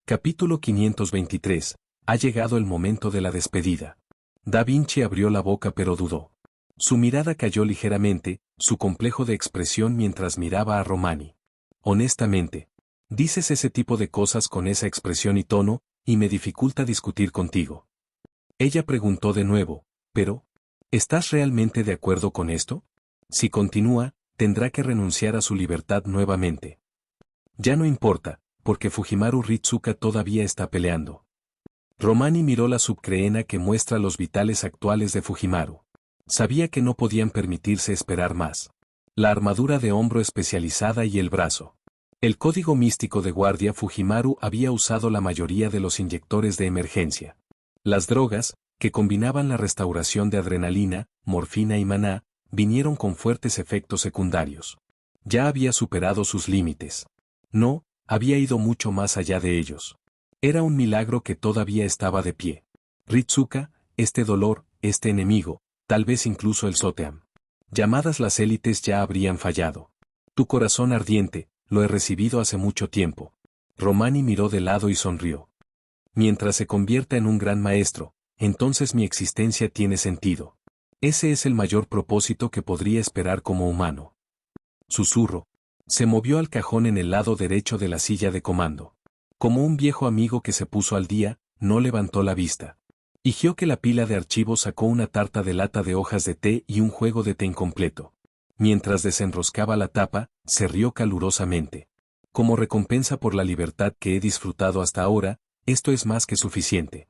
Capítulo 523. Ha llegado el momento de la despedida. Da Vinci abrió la boca pero dudó. Su mirada cayó ligeramente, su complejo de expresión mientras miraba a Romani. Honestamente, dices ese tipo de cosas con esa expresión y tono, y me dificulta discutir contigo. Ella preguntó de nuevo, pero, ¿estás realmente de acuerdo con esto? Si continúa, tendrá que renunciar a su libertad nuevamente. Ya no importa, porque Fujimaru Ritsuka todavía está peleando. Romani miró la subcreena que muestra los vitales actuales de Fujimaru. Sabía que no podían permitirse esperar más. La armadura de hombro especializada y el brazo. El código místico de guardia Fujimaru había usado la mayoría de los inyectores de emergencia. Las drogas, que combinaban la restauración de adrenalina, morfina y maná, vinieron con fuertes efectos secundarios. Ya había superado sus límites. No, había ido mucho más allá de ellos. Era un milagro que todavía estaba de pie. Ritsuka, este dolor, este enemigo, tal vez incluso el Soteam. Llamadas las élites ya habrían fallado. Tu corazón ardiente, lo he recibido hace mucho tiempo. Romani miró de lado y sonrió. Mientras se convierta en un gran maestro, entonces mi existencia tiene sentido. Ese es el mayor propósito que podría esperar como humano. Susurro. Se movió al cajón en el lado derecho de la silla de comando. Como un viejo amigo que se puso al día, no levantó la vista. Higió que la pila de archivos sacó una tarta de lata de hojas de té y un juego de té incompleto. Mientras desenroscaba la tapa, se rió calurosamente. Como recompensa por la libertad que he disfrutado hasta ahora, esto es más que suficiente.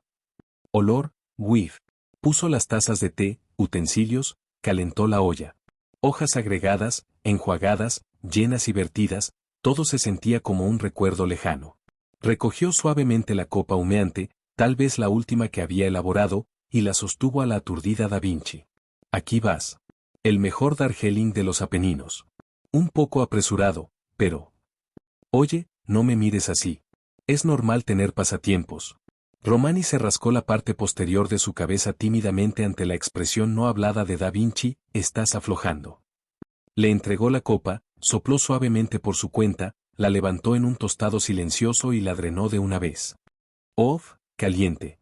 Olor, whiff. Puso las tazas de té, utensilios, calentó la olla. Hojas agregadas, enjuagadas, llenas y vertidas, todo se sentía como un recuerdo lejano. Recogió suavemente la copa humeante, tal vez la última que había elaborado, y la sostuvo a la aturdida Da Vinci. Aquí vas. El mejor Darjeeling de los Apeninos. Un poco apresurado, pero... Oye, no me mires así. Es normal tener pasatiempos. Romani se rascó la parte posterior de su cabeza tímidamente ante la expresión no hablada de Da Vinci, estás aflojando. Le entregó la copa, sopló suavemente por su cuenta, la levantó en un tostado silencioso y la drenó de una vez. ¡Of! Caliente.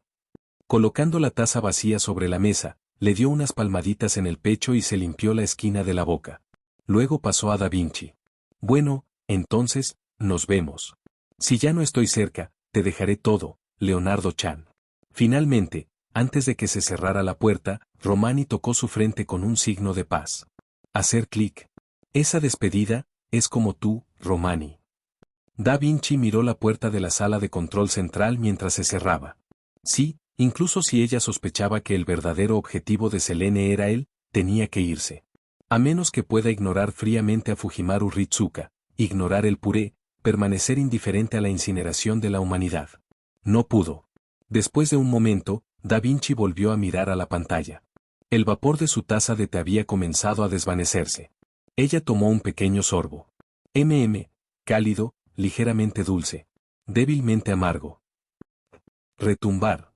Colocando la taza vacía sobre la mesa, le dio unas palmaditas en el pecho y se limpió la esquina de la boca. Luego pasó a Da Vinci. Bueno, entonces, nos vemos. Si ya no estoy cerca, te dejaré todo, Leonardo-chan. Finalmente, antes de que se cerrara la puerta, Romani tocó su frente con un signo de paz. Hacer clic. Esa despedida, es como tú, Romani. Da Vinci miró la puerta de la sala de control central mientras se cerraba. Sí, incluso si ella sospechaba que el verdadero objetivo de Selene era él, tenía que irse. A menos que pueda ignorar fríamente a Fujimaru Ritsuka, ignorar el puré, permanecer indiferente a la incineración de la humanidad. No pudo. Después de un momento, Da Vinci volvió a mirar a la pantalla. El vapor de su taza de té había comenzado a desvanecerse. Ella tomó un pequeño sorbo. Cálido, ligeramente dulce. Débilmente amargo. Retumbar.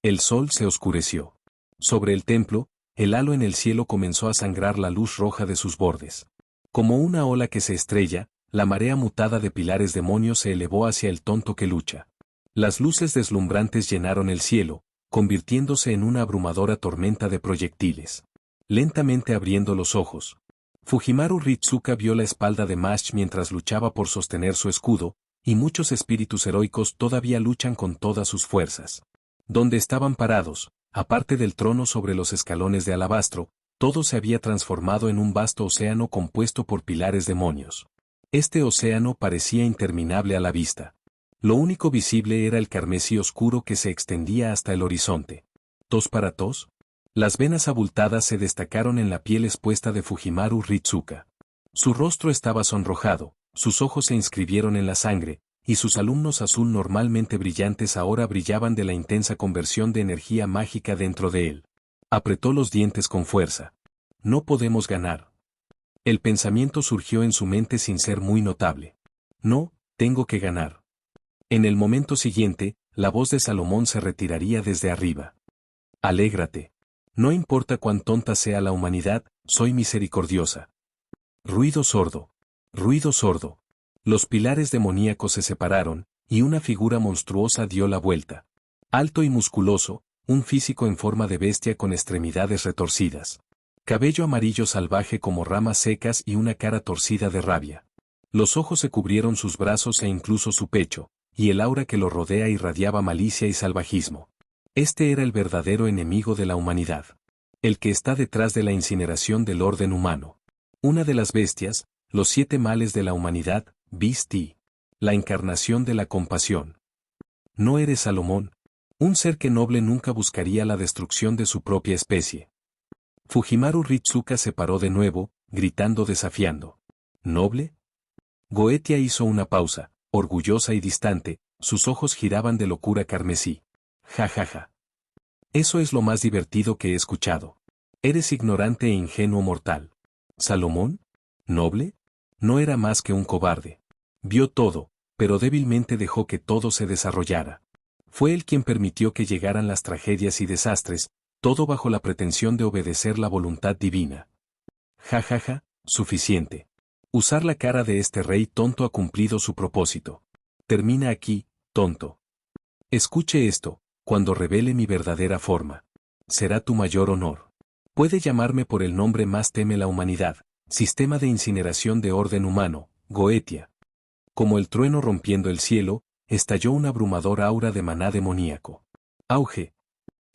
El sol se oscureció. Sobre el templo, el halo en el cielo comenzó a sangrar la luz roja de sus bordes. Como una ola que se estrella, la marea mutada de pilares demonios se elevó hacia el tonto que lucha. Las luces deslumbrantes llenaron el cielo, convirtiéndose en una abrumadora tormenta de proyectiles. Lentamente abriendo los ojos, Fujimaru Ritsuka vio la espalda de Mash mientras luchaba por sostener su escudo, y muchos espíritus heroicos todavía luchan con todas sus fuerzas. Donde estaban parados, aparte del trono sobre los escalones de alabastro, todo se había transformado en un vasto océano compuesto por pilares demonios. Este océano parecía interminable a la vista. Lo único visible era el carmesí oscuro que se extendía hasta el horizonte. ¿Tos para tos? Las venas abultadas se destacaron en la piel expuesta de Fujimaru Ritsuka. Su rostro estaba sonrojado, sus ojos se inscribieron en la sangre, y sus alumnos azul normalmente brillantes ahora brillaban de la intensa conversión de energía mágica dentro de él. Apretó los dientes con fuerza. No podemos ganar. El pensamiento surgió en su mente sin ser muy notable. No, tengo que ganar. En el momento siguiente, la voz de Salomón se retiraría desde arriba. Alégrate. No importa cuán tonta sea la humanidad, soy misericordiosa. Ruido sordo. Ruido sordo. Los pilares demoníacos se separaron, y una figura monstruosa dio la vuelta. Alto y musculoso, un físico en forma de bestia con extremidades retorcidas. Cabello amarillo salvaje como ramas secas y una cara torcida de rabia. Los ojos se cubrieron sus brazos e incluso su pecho, y el aura que lo rodea irradiaba malicia y salvajismo. Este era el verdadero enemigo de la humanidad. El que está detrás de la incineración del orden humano. Una de las bestias, los 7 males de la humanidad, Beast-T. La encarnación de la compasión. No eres Salomón, un ser que noble nunca buscaría la destrucción de su propia especie. Fujimaru Ritsuka se paró de nuevo, gritando desafiando. ¿Noble? Goetia hizo una pausa, orgullosa y distante, sus ojos giraban de locura carmesí. Ja ja ja. Eso es lo más divertido que he escuchado. Eres ignorante e ingenuo mortal. ¿Salomón? ¿Noble? No era más que un cobarde. Vio todo, pero débilmente dejó que todo se desarrollara. Fue él quien permitió que llegaran las tragedias y desastres, todo bajo la pretensión de obedecer la voluntad divina. Ja ja ja, suficiente. Usar la cara de este rey tonto ha cumplido su propósito. Termina aquí, tonto. Escuche esto, cuando revele mi verdadera forma. Será tu mayor honor. Puede llamarme por el nombre más teme la humanidad, sistema de incineración de orden humano, Goetia. Como el trueno rompiendo el cielo, estalló una abrumadora aura de maná demoníaco. Auge.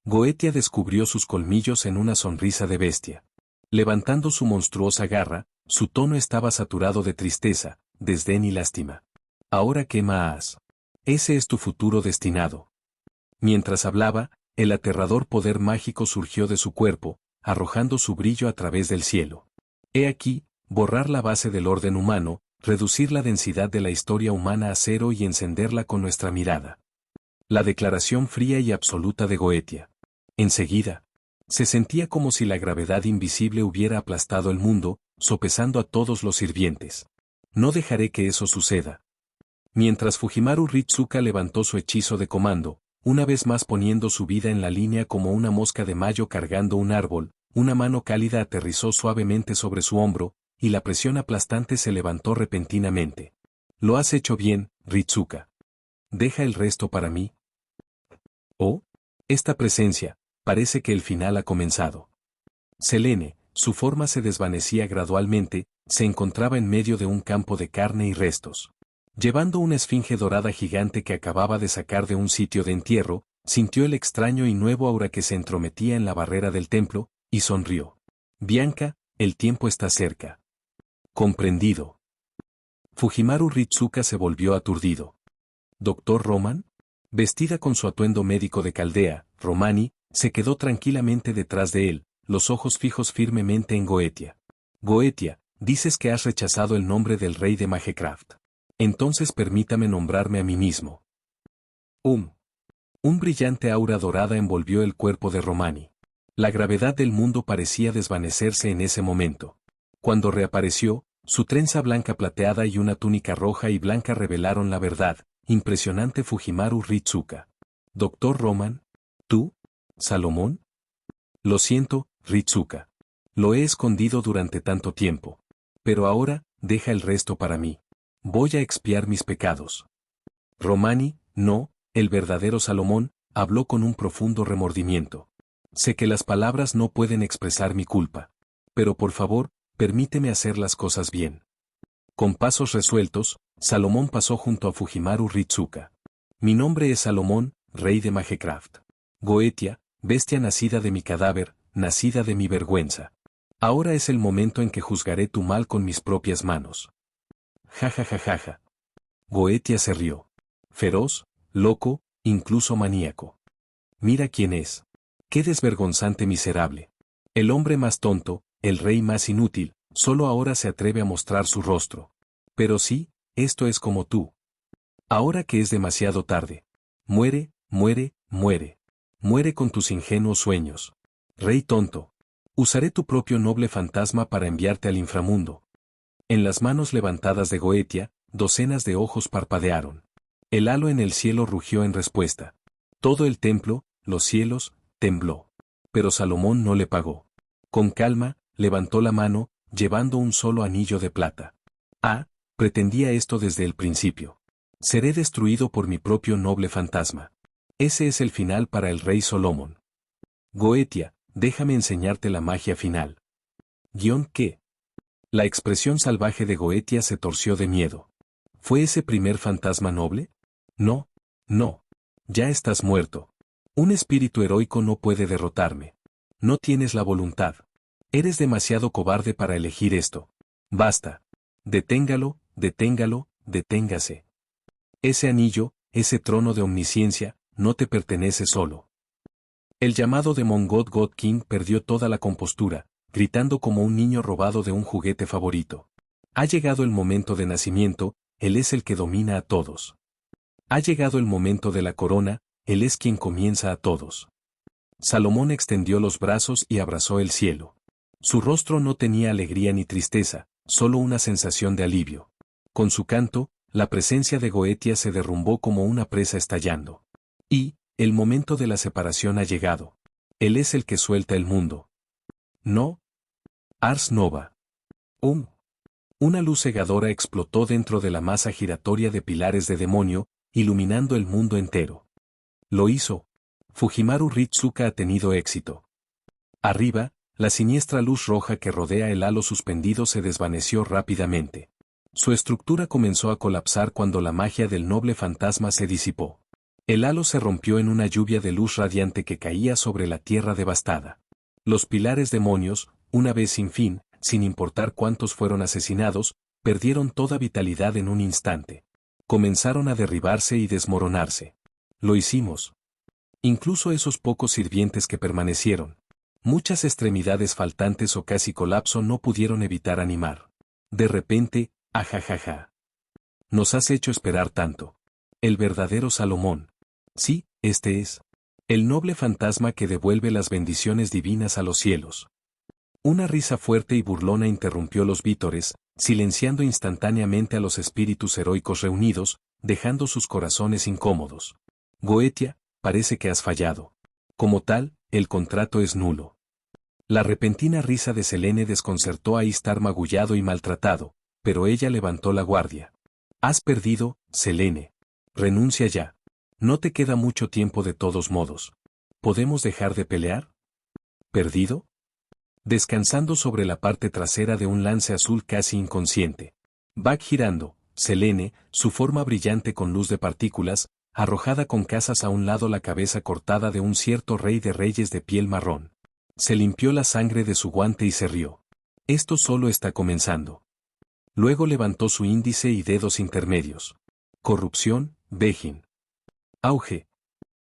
Goetia descubrió sus colmillos en una sonrisa de bestia. Levantando su monstruosa garra, su tono estaba saturado de tristeza, desdén y lástima. Ahora qué más. Ese es tu futuro destinado. Mientras hablaba, el aterrador poder mágico surgió de su cuerpo, arrojando su brillo a través del cielo. He aquí, borrar la base del orden humano, reducir la densidad de la historia humana a cero y encenderla con nuestra mirada. La declaración fría y absoluta de Goetia. Enseguida, se sentía como si la gravedad invisible hubiera aplastado el mundo, sopesando a todos los sirvientes. No dejaré que eso suceda. Mientras Fujimaru Ritsuka levantó su hechizo de comando, una vez más poniendo su vida en la línea como una mosca de mayo cargando un árbol, una mano cálida aterrizó suavemente sobre su hombro, y la presión aplastante se levantó repentinamente. Lo has hecho bien, Ritsuka. ¿Deja el resto para mí? Oh, esta presencia, parece que el final ha comenzado. Selene, su forma se desvanecía gradualmente, se encontraba en medio de un campo de carne y restos. Llevando una esfinge dorada gigante que acababa de sacar de un sitio de entierro, sintió el extraño y nuevo aura que se entrometía en la barrera del templo, y sonrió. Bianca, el tiempo está cerca. Comprendido. Fujimaru Ritsuka se volvió aturdido. ¿Doctor Roman? Vestida con su atuendo médico de Caldea, Romani, se quedó tranquilamente detrás de él, los ojos fijos firmemente en Goetia. Goetia, dices que has rechazado el nombre del rey de Magecraft. Entonces permítame nombrarme a mí mismo. Un brillante aura dorada envolvió el cuerpo de Romani. La gravedad del mundo parecía desvanecerse en ese momento. Cuando reapareció, su trenza blanca plateada y una túnica roja y blanca revelaron la verdad. Impresionante Fujimaru Ritsuka. ¿Doctor Roman? ¿Tú? ¿Salomón? Lo siento, Ritsuka. Lo he escondido durante tanto tiempo. Pero ahora, deja el resto para mí. Voy a expiar mis pecados. Romani, no, el verdadero Salomón, habló con un profundo remordimiento. Sé que las palabras no pueden expresar mi culpa. Pero por favor, permíteme hacer las cosas bien. Con pasos resueltos, Salomón pasó junto a Fujimaru Ritsuka. Mi nombre es Salomón, rey de Magecraft. Goetia, bestia nacida de mi cadáver, nacida de mi vergüenza. Ahora es el momento en que juzgaré tu mal con mis propias manos. Ja ja ja ja ja. Goetia se rió. Feroz, loco, incluso maníaco. Mira quién es. Qué desvergonzante miserable. El hombre más tonto, el rey más inútil, solo ahora se atreve a mostrar su rostro. Pero sí, esto es como tú. Ahora que es demasiado tarde. Muere, muere, muere. Muere con tus ingenuos sueños. Rey tonto. Usaré tu propio noble fantasma para enviarte al inframundo. En las manos levantadas de Goetia, docenas de ojos parpadearon. El halo en el cielo rugió en respuesta. Todo el templo, los cielos, tembló. Pero Salomón no le pagó. Con calma, levantó la mano, llevando un solo anillo de plata. Ah, pretendía esto desde el principio. Seré destruido por mi propio noble fantasma. Ese es el final para el rey Solomon. Goetia, déjame enseñarte la magia final. ¿Qué? La expresión salvaje de Goetia se torció de miedo. ¿Fue ese primer fantasma noble? No, no. Ya estás muerto. Un espíritu heroico no puede derrotarme. No tienes la voluntad. Eres demasiado cobarde para elegir esto. Basta. Deténgalo, deténgalo, deténgase. Ese anillo, ese trono de omnisciencia, no te pertenece solo. El llamado de Mongot God King perdió toda la compostura, gritando como un niño robado de un juguete favorito. Ha llegado el momento de nacimiento, él es el que domina a todos. Ha llegado el momento de la corona, él es quien comienza a todos. Salomón extendió los brazos y abrazó el cielo. Su rostro no tenía alegría ni tristeza, solo una sensación de alivio. Con su canto, la presencia de Goetia se derrumbó como una presa estallando. Y, el momento de la separación ha llegado. Él es el que suelta el mundo. No. Ars Nova. Una luz cegadora explotó dentro de la masa giratoria de pilares de demonio, iluminando el mundo entero. Lo hizo. Fujimaru Ritsuka ha tenido éxito. Arriba, la siniestra luz roja que rodea el halo suspendido se desvaneció rápidamente. Su estructura comenzó a colapsar cuando la magia del noble fantasma se disipó. El halo se rompió en una lluvia de luz radiante que caía sobre la tierra devastada. Los pilares demonios, una vez sin fin, sin importar cuántos fueron asesinados, perdieron toda vitalidad en un instante. Comenzaron a derribarse y desmoronarse. Lo hicimos. Incluso esos pocos sirvientes que permanecieron. Muchas extremidades faltantes o casi colapso no pudieron evitar animar. De repente, ajajaja. Nos has hecho esperar tanto. El verdadero Salomón. Sí, este es. El noble fantasma que devuelve las bendiciones divinas a los cielos. Una risa fuerte y burlona interrumpió los vítores, silenciando instantáneamente a los espíritus heroicos reunidos, dejando sus corazones incómodos. Goetia, parece que has fallado. Como tal, el contrato es nulo. La repentina risa de Selene desconcertó a Istar magullado y maltratado, pero ella levantó la guardia. Has perdido, Selene. Renuncia ya. No te queda mucho tiempo de todos modos. ¿Podemos dejar de pelear? ¿Perdido? Descansando sobre la parte trasera de un lance azul casi inconsciente. Va girando, Selene, su forma brillante con luz de partículas, arrojada con casas a un lado la cabeza cortada de un cierto rey de reyes de piel marrón. Se limpió la sangre de su guante y se rió. Esto solo está comenzando. Luego levantó su índice y dedos intermedios. Corrupción, Vejin. Auge.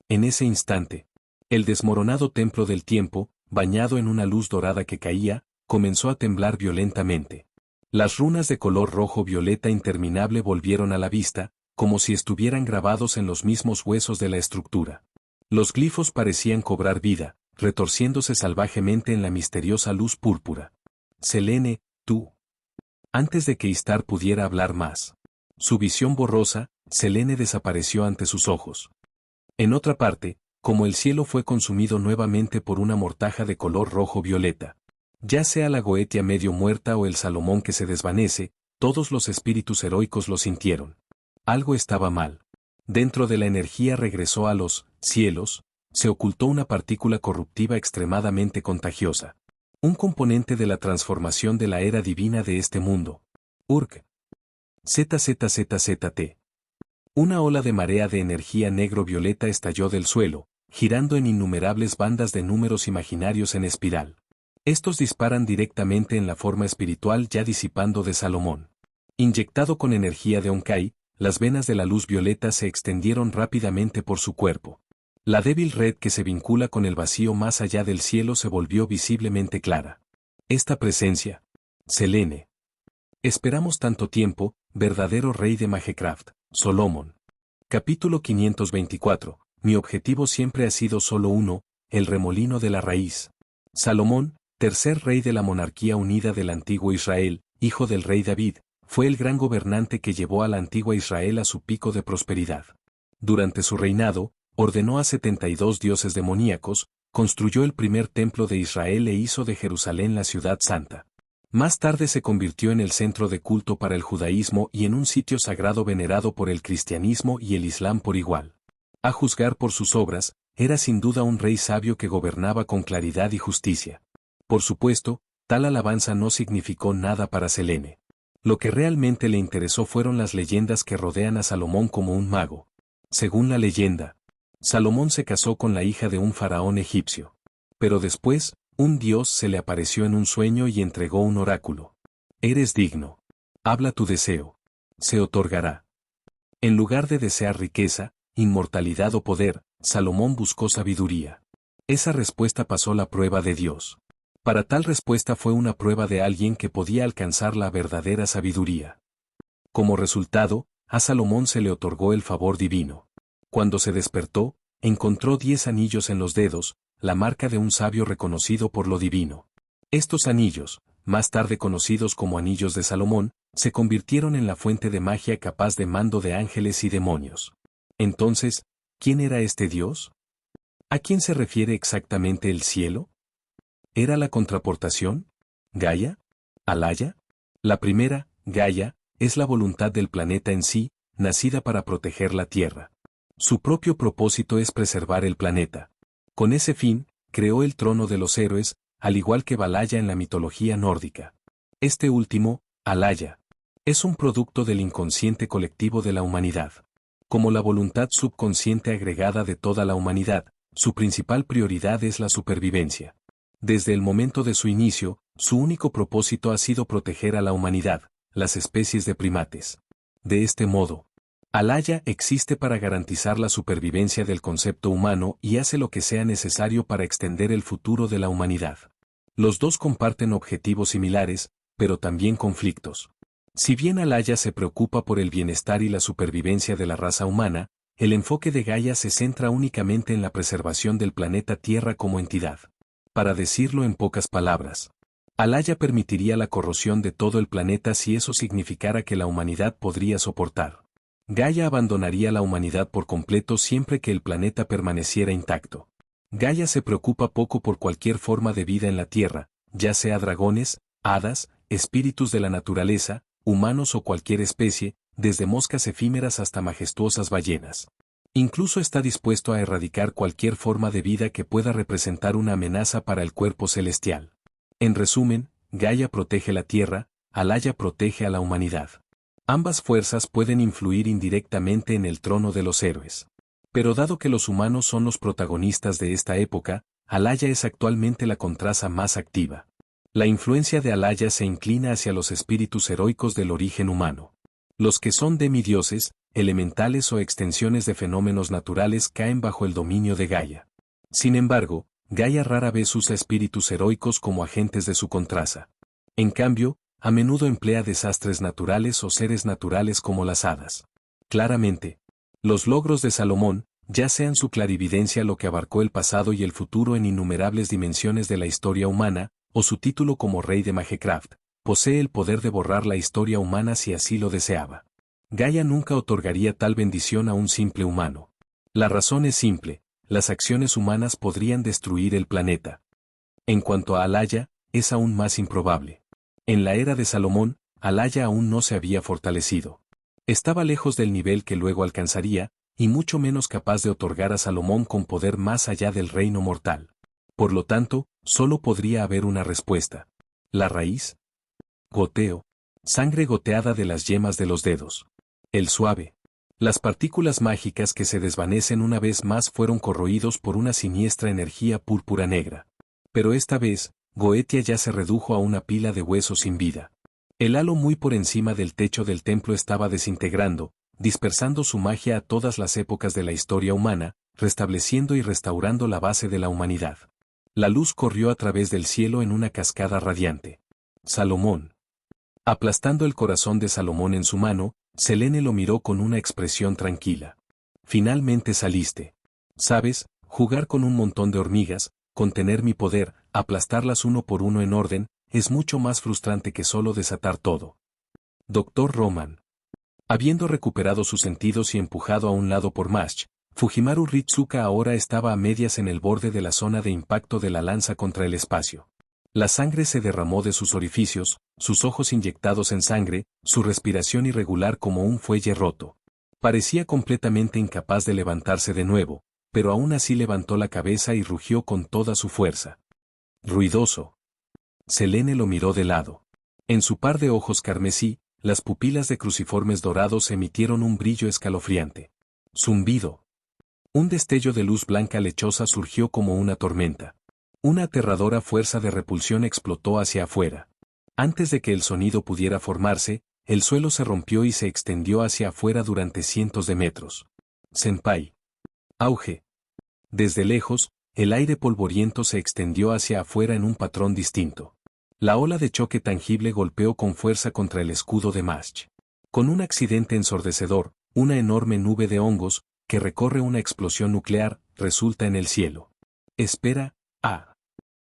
En ese instante, el desmoronado templo del tiempo, bañado en una luz dorada que caía, comenzó a temblar violentamente. Las runas de color rojo-violeta interminable volvieron a la vista, como si estuvieran grabados en los mismos huesos de la estructura. Los glifos parecían cobrar vida, retorciéndose salvajemente en la misteriosa luz púrpura. Selene, tú. Antes de que Istar pudiera hablar más. Su visión borrosa, Selene desapareció ante sus ojos. En otra parte, como el cielo fue consumido nuevamente por una mortaja de color rojo-violeta. Ya sea la Goetia medio muerta o el Salomón que se desvanece, todos los espíritus heroicos lo sintieron. Algo estaba mal. Dentro de la energía regresó a los cielos, se ocultó una partícula corruptiva extremadamente contagiosa. Un componente de la transformación de la era divina de este mundo. Urk. ZZZZT. Una ola de marea de energía negro-violeta estalló del suelo, girando en innumerables bandas de números imaginarios en espiral. Estos disparan directamente en la forma espiritual ya disipando de Salomón. Inyectado con energía de Onkai, las venas de la luz violeta se extendieron rápidamente por su cuerpo. La débil red que se vincula con el vacío más allá del cielo se volvió visiblemente clara. Esta presencia. Selene. Esperamos tanto tiempo, verdadero rey de Magecraft, Solomon. Capítulo 524. Mi objetivo siempre ha sido solo uno, el remolino de la raíz. Salomón, tercer rey de la monarquía unida del antiguo Israel, hijo del rey David, fue el gran gobernante que llevó a la antigua Israel a su pico de prosperidad. Durante su reinado, ordenó a 72 dioses demoníacos, construyó el primer templo de Israel e hizo de Jerusalén la ciudad santa. Más tarde se convirtió en el centro de culto para el judaísmo y en un sitio sagrado venerado por el cristianismo y el islam por igual. A juzgar por sus obras, era sin duda un rey sabio que gobernaba con claridad y justicia. Por supuesto, tal alabanza no significó nada para Selene. Lo que realmente le interesó fueron las leyendas que rodean a Salomón como un mago. Según la leyenda, Salomón se casó con la hija de un faraón egipcio. Pero después, un dios se le apareció en un sueño y entregó un oráculo. Eres digno. Habla tu deseo. Se otorgará. En lugar de desear riqueza, inmortalidad o poder, Salomón buscó sabiduría. Esa respuesta pasó la prueba de Dios. Para tal respuesta fue una prueba de alguien que podía alcanzar la verdadera sabiduría. Como resultado, a Salomón se le otorgó el favor divino. Cuando se despertó, encontró 10 anillos en los dedos, la marca de un sabio reconocido por lo divino. Estos anillos, más tarde conocidos como anillos de Salomón, se convirtieron en la fuente de magia capaz de mando de ángeles y demonios. Entonces, ¿quién era este Dios? ¿A quién se refiere exactamente el cielo? ¿Era la contraportación? ¿Gaia? ¿Alaya? La primera, Gaia, es la voluntad del planeta en sí, nacida para proteger la Tierra. Su propio propósito es preservar el planeta. Con ese fin, creó el trono de los héroes, al igual que Valhalla en la mitología nórdica. Este último, Alaya, es un producto del inconsciente colectivo de la humanidad. Como la voluntad subconsciente agregada de toda la humanidad, su principal prioridad es la supervivencia. Desde el momento de su inicio, su único propósito ha sido proteger a la humanidad, las especies de primates. De este modo, Alaya existe para garantizar la supervivencia del concepto humano y hace lo que sea necesario para extender el futuro de la humanidad. Los dos comparten objetivos similares, pero también conflictos. Si bien Alaya se preocupa por el bienestar y la supervivencia de la raza humana, el enfoque de Gaia se centra únicamente en la preservación del planeta Tierra como entidad. Para decirlo en pocas palabras, Alaya permitiría la corrosión de todo el planeta si eso significara que la humanidad podría soportar. Gaia abandonaría la humanidad por completo siempre que el planeta permaneciera intacto. Gaia se preocupa poco por cualquier forma de vida en la Tierra, ya sea dragones, hadas, espíritus de la naturaleza, humanos o cualquier especie, desde moscas efímeras hasta majestuosas ballenas. Incluso está dispuesto a erradicar cualquier forma de vida que pueda representar una amenaza para el cuerpo celestial. En resumen, Gaia protege la Tierra, Alaya protege a la humanidad. Ambas fuerzas pueden influir indirectamente en el trono de los héroes. Pero dado que los humanos son los protagonistas de esta época, Alaya es actualmente la contrasa más activa. La influencia de Alaya se inclina hacia los espíritus heroicos del origen humano. Los que son demidioses, elementales o extensiones de fenómenos naturales caen bajo el dominio de Gaia. Sin embargo, Gaia rara vez usa espíritus heroicos como agentes de su contrasa. En cambio, a menudo emplea desastres naturales o seres naturales como las hadas. Claramente, los logros de Salomón, ya sean su clarividencia lo que abarcó el pasado y el futuro en innumerables dimensiones de la historia humana, o su título como rey de Magecraft, posee el poder de borrar la historia humana si así lo deseaba. Gaia nunca otorgaría tal bendición a un simple humano. La razón es simple, las acciones humanas podrían destruir el planeta. En cuanto a Alaya, es aún más improbable. En la era de Salomón, Alaya aún no se había fortalecido. Estaba lejos del nivel que luego alcanzaría, y mucho menos capaz de otorgar a Salomón con poder más allá del reino mortal. Por lo tanto, solo podría haber una respuesta. ¿La raíz? Goteo. Sangre goteada de las yemas de los dedos. El suave. Las partículas mágicas que se desvanecen una vez más fueron corroídos por una siniestra energía púrpura negra. Pero esta vez, Goetia ya se redujo a una pila de huesos sin vida. El halo muy por encima del techo del templo estaba desintegrando, dispersando su magia a todas las épocas de la historia humana, restableciendo y restaurando la base de la humanidad. La luz corrió a través del cielo en una cascada radiante. Salomón. Aplastando el corazón de Salomón en su mano, Selene lo miró con una expresión tranquila. Finalmente saliste. ¿Sabes? Jugar con un montón de hormigas, contener mi poder, aplastarlas uno por uno en orden, es mucho más frustrante que solo desatar todo. Dr. Roman. Habiendo recuperado sus sentidos y empujado a un lado por Mash, Fujimaru Ritsuka ahora estaba a medias en el borde de la zona de impacto de la lanza contra el espacio. La sangre se derramó de sus orificios, sus ojos inyectados en sangre, su respiración irregular como un fuelle roto. Parecía completamente incapaz de levantarse de nuevo, pero aún así levantó la cabeza y rugió con toda su fuerza. Ruidoso. Selene lo miró de lado. En su par de ojos carmesí, las pupilas de cruciformes dorados emitieron un brillo escalofriante. Zumbido. Un destello de luz blanca lechosa surgió como una tormenta. Una aterradora fuerza de repulsión explotó hacia afuera. Antes de que el sonido pudiera formarse, el suelo se rompió y se extendió hacia afuera durante cientos de metros. Senpai. Auge. Desde lejos, el aire polvoriento se extendió hacia afuera en un patrón distinto. La ola de choque tangible golpeó con fuerza contra el escudo de Mashch. Con un accidente ensordecedor, una enorme nube de hongos, que recorre una explosión nuclear, resulta en el cielo. Espera,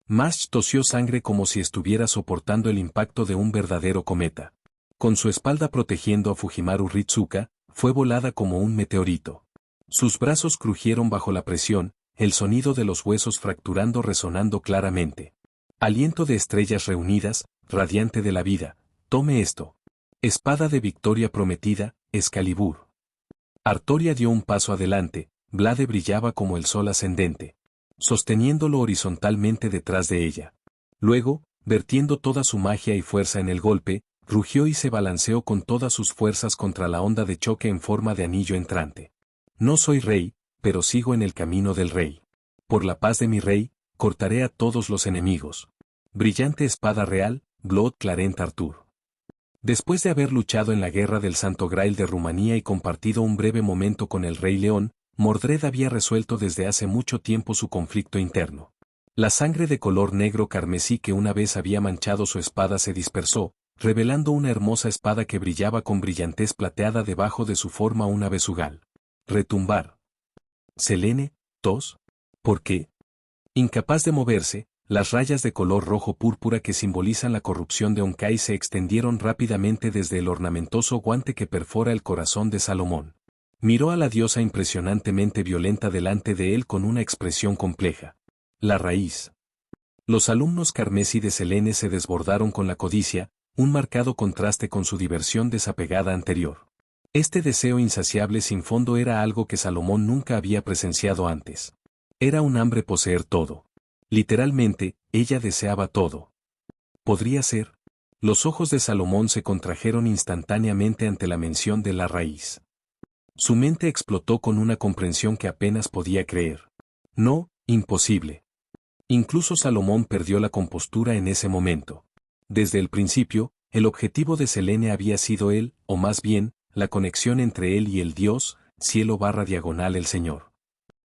Mashch tosió sangre como si estuviera soportando el impacto de un verdadero cometa. Con su espalda protegiendo a Fujimaru Ritsuka, fue volada como un meteorito. Sus brazos crujieron bajo la presión, el sonido de los huesos fracturando resonando claramente. Aliento de estrellas reunidas, radiante de la vida, tome esto. Espada de victoria prometida, Excalibur. Artoria dio un paso adelante, Blade brillaba como el sol ascendente, sosteniéndolo horizontalmente detrás de ella. Luego, vertiendo toda su magia y fuerza en el golpe, rugió y se balanceó con todas sus fuerzas contra la onda de choque en forma de anillo entrante. No soy rey, pero sigo en el camino del rey. Por la paz de mi rey, cortaré a todos los enemigos. Brillante espada real, Blood Clarent Arthur. Después de haber luchado en la guerra del Santo Grail de Rumanía y compartido un breve momento con el Rey León, Mordred había resuelto desde hace mucho tiempo su conflicto interno. La sangre de color negro carmesí que una vez había manchado su espada se dispersó, revelando una hermosa espada que brillaba con brillantez plateada debajo de su forma una besugal. Retumbar. Selene, tos. ¿Por qué? Incapaz de moverse, las rayas de color rojo púrpura que simbolizan la corrupción de Onkai se extendieron rápidamente desde el ornamentoso guante que perfora el corazón de Salomón. Miró a la diosa impresionantemente violenta delante de él con una expresión compleja. La raíz. Los alumnos carmesí de Selene se desbordaron con la codicia, un marcado contraste con su diversión desapegada anterior. Este deseo insaciable sin fondo era algo que Salomón nunca había presenciado antes. Era un hambre poseer todo. Literalmente, ella deseaba todo. ¿Podría ser? Los ojos de Salomón se contrajeron instantáneamente ante la mención de la raíz. Su mente explotó con una comprensión que apenas podía creer. No, imposible. Incluso Salomón perdió la compostura en ese momento. Desde el principio, el objetivo de Selene había sido él, o más bien, la conexión entre él y el Dios, cielo/diagonal el Señor.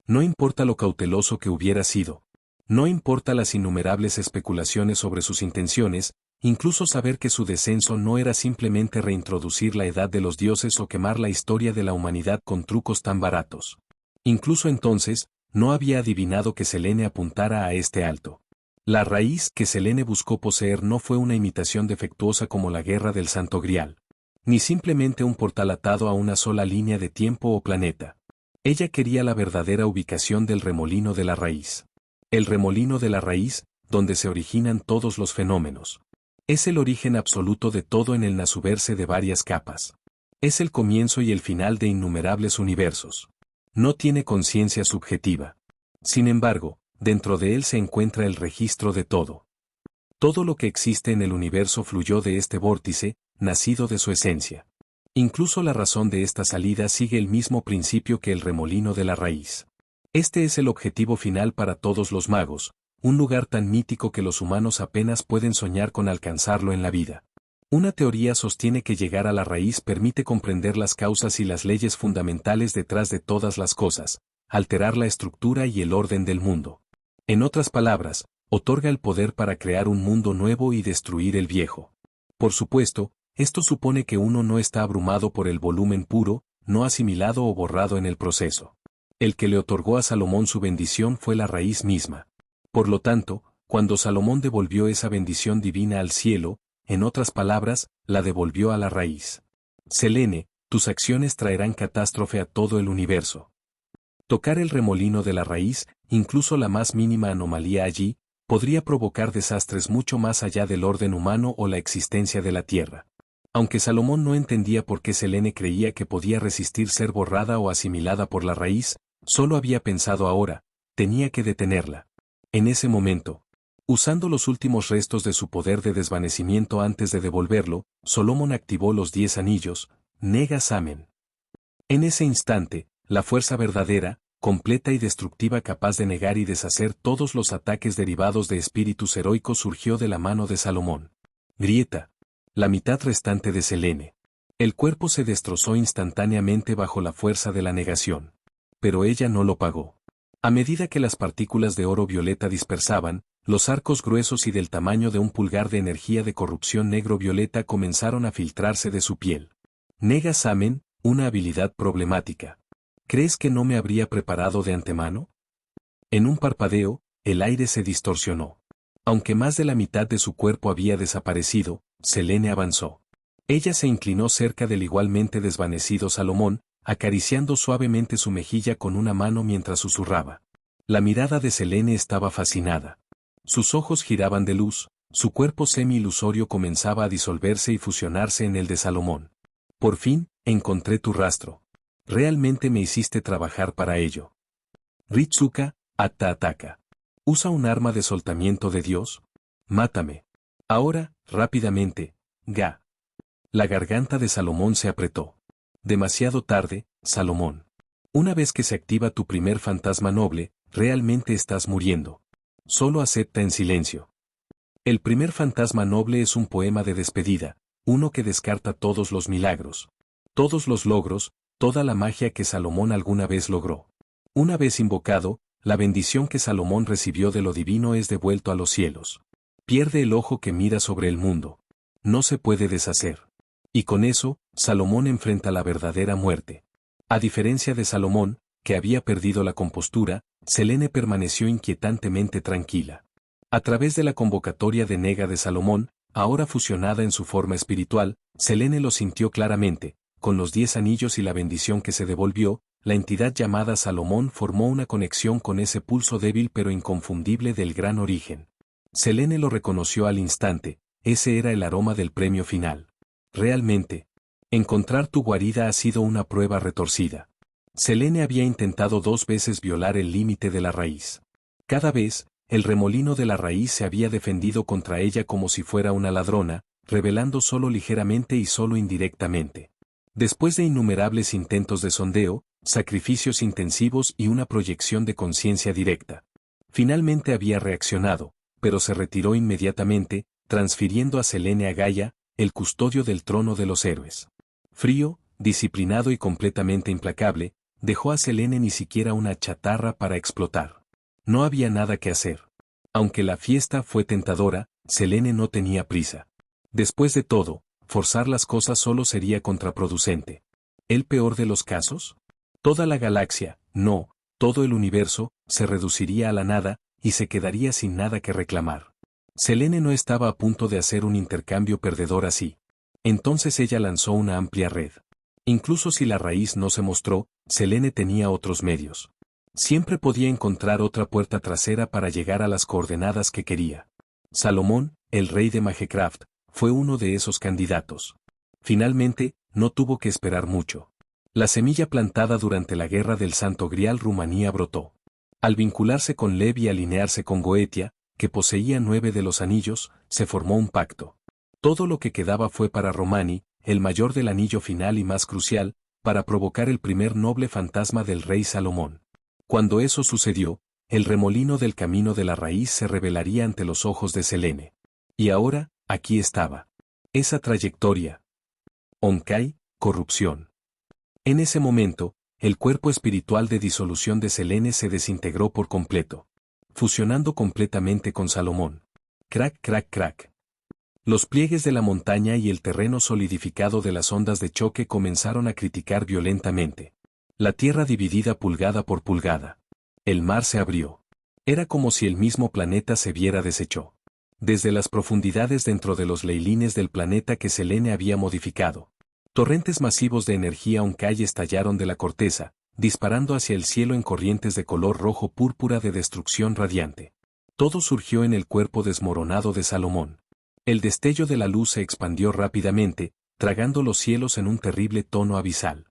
No importa lo cauteloso que hubiera sido. No importa las innumerables especulaciones sobre sus intenciones, incluso saber que su descenso no era simplemente reintroducir la edad de los dioses o quemar la historia de la humanidad con trucos tan baratos. Incluso entonces, no había adivinado que Selene apuntara a este alto. La raíz que Selene buscó poseer no fue una imitación defectuosa como la guerra del Santo Grial, ni simplemente un portal atado a una sola línea de tiempo o planeta. Ella quería la verdadera ubicación del remolino de la raíz. El remolino de la raíz, donde se originan todos los fenómenos. Es el origen absoluto de todo en el nasuverse de varias capas. Es el comienzo y el final de innumerables universos. No tiene conciencia subjetiva. Sin embargo, dentro de él se encuentra el registro de todo. Todo lo que existe en el universo fluyó de este vórtice, nacido de su esencia. Incluso la razón de esta salida sigue el mismo principio que el remolino de la raíz. Este es el objetivo final para todos los magos, un lugar tan mítico que los humanos apenas pueden soñar con alcanzarlo en la vida. Una teoría sostiene que llegar a la raíz permite comprender las causas y las leyes fundamentales detrás de todas las cosas, alterar la estructura y el orden del mundo. En otras palabras, otorga el poder para crear un mundo nuevo y destruir el viejo. Por supuesto, esto supone que uno no está abrumado por el volumen puro, no asimilado o borrado en el proceso. El que le otorgó a Salomón su bendición fue la raíz misma. Por lo tanto, cuando Salomón devolvió esa bendición divina al cielo, en otras palabras, la devolvió a la raíz. Selene, tus acciones traerán catástrofe a todo el universo. Tocar el remolino de la raíz, incluso la más mínima anomalía allí, podría provocar desastres mucho más allá del orden humano o la existencia de la Tierra. Aunque Salomón no entendía por qué Selene creía que podía resistir ser borrada o asimilada por la raíz, solo había pensado ahora, tenía que detenerla. En ese momento, usando los últimos restos de su poder de desvanecimiento antes de devolverlo, Salomón activó los 10 anillos, Nega Samen. En ese instante, la fuerza verdadera, completa y destructiva capaz de negar y deshacer todos los ataques derivados de espíritus heroicos surgió de la mano de Salomón. Grieta. La mitad restante de Selene. El cuerpo se destrozó instantáneamente bajo la fuerza de la negación. Pero ella no lo pagó. A medida que las partículas de oro violeta dispersaban, los arcos gruesos y del tamaño de un pulgar de energía de corrupción negro-violeta comenzaron a filtrarse de su piel. Nega Samen, una habilidad problemática. ¿Crees que no me habría preparado de antemano? En un parpadeo, el aire se distorsionó. Aunque más de la mitad de su cuerpo había desaparecido, Selene avanzó. Ella se inclinó cerca del igualmente desvanecido Salomón, acariciando suavemente su mejilla con una mano mientras susurraba. La mirada de Selene estaba fascinada. Sus ojos giraban de luz, su cuerpo semi-ilusorio comenzaba a disolverse y fusionarse en el de Salomón. Por fin, encontré tu rastro. Realmente me hiciste trabajar para ello. Ritsuka, Ataka. ¿Usa un arma de soltamiento de Dios? Mátame. Ahora, rápidamente, Ga. La garganta de Salomón se apretó. Demasiado tarde, Salomón. Una vez que se activa tu primer fantasma noble, realmente estás muriendo. Solo acepta en silencio. El primer fantasma noble es un poema de despedida, uno que descarta todos los milagros, todos los logros, toda la magia que Salomón alguna vez logró. Una vez invocado, la bendición que Salomón recibió de lo divino es devuelto a los cielos. Pierde el ojo que mira sobre el mundo. No se puede deshacer. Y con eso, Salomón enfrenta la verdadera muerte. A diferencia de Salomón, que había perdido la compostura, Selene permaneció inquietantemente tranquila. A través de la convocatoria de Nega de Salomón, ahora fusionada en su forma espiritual, Selene lo sintió claramente. Con los 10 anillos y la bendición que se devolvió, la entidad llamada Salomón formó una conexión con ese pulso débil pero inconfundible del gran origen. Selene lo reconoció al instante, ese era el aroma del premio final. Realmente, encontrar tu guarida ha sido una prueba retorcida. Selene había intentado 2 veces violar el límite de la raíz. Cada vez, el remolino de la raíz se había defendido contra ella como si fuera una ladrona, revelando solo ligeramente y solo indirectamente. Después de innumerables intentos de sondeo, sacrificios intensivos y una proyección de conciencia directa. Finalmente había reaccionado, pero se retiró inmediatamente, transfiriendo a Selene a Gaia, el custodio del trono de los héroes. Frío, disciplinado y completamente implacable, dejó a Selene ni siquiera una chatarra para explotar. No había nada que hacer. Aunque la fiesta fue tentadora, Selene no tenía prisa. Después de todo, forzar las cosas solo sería contraproducente. ¿El peor de los casos? Toda la galaxia, no, todo el universo, se reduciría a la nada, y se quedaría sin nada que reclamar. Selene no estaba a punto de hacer un intercambio perdedor así. Entonces ella lanzó una amplia red. Incluso si la raíz no se mostró, Selene tenía otros medios. Siempre podía encontrar otra puerta trasera para llegar a las coordenadas que quería. Salomón, el rey de Magecraft, fue uno de esos candidatos. Finalmente, no tuvo que esperar mucho. La semilla plantada durante la guerra del Santo Grial Rumanía brotó. Al vincularse con Lev y alinearse con Goetia, que poseía 9 de los anillos, se formó un pacto. Todo lo que quedaba fue para Romani, el mayor del anillo final y más crucial, para provocar el primer noble fantasma del rey Salomón. Cuando eso sucedió, el remolino del camino de la raíz se revelaría ante los ojos de Selene. Y ahora, aquí estaba. Esa trayectoria. Onkai, corrupción. En ese momento, el cuerpo espiritual de disolución de Selene se desintegró por completo, fusionando completamente con Salomón. Crack, crack, crack. Los pliegues de la montaña y el terreno solidificado de las ondas de choque comenzaron a criticar violentamente. La tierra dividida pulgada por pulgada. El mar se abrió. Era como si el mismo planeta se viera deshecho. Desde las profundidades dentro de los leilines del planeta que Selene había modificado. Torrentes masivos de energía Onkai estallaron de la corteza, disparando hacia el cielo en corrientes de color rojo púrpura de destrucción radiante. Todo surgió en el cuerpo desmoronado de Salomón. El destello de la luz se expandió rápidamente, tragando los cielos en un terrible tono abisal.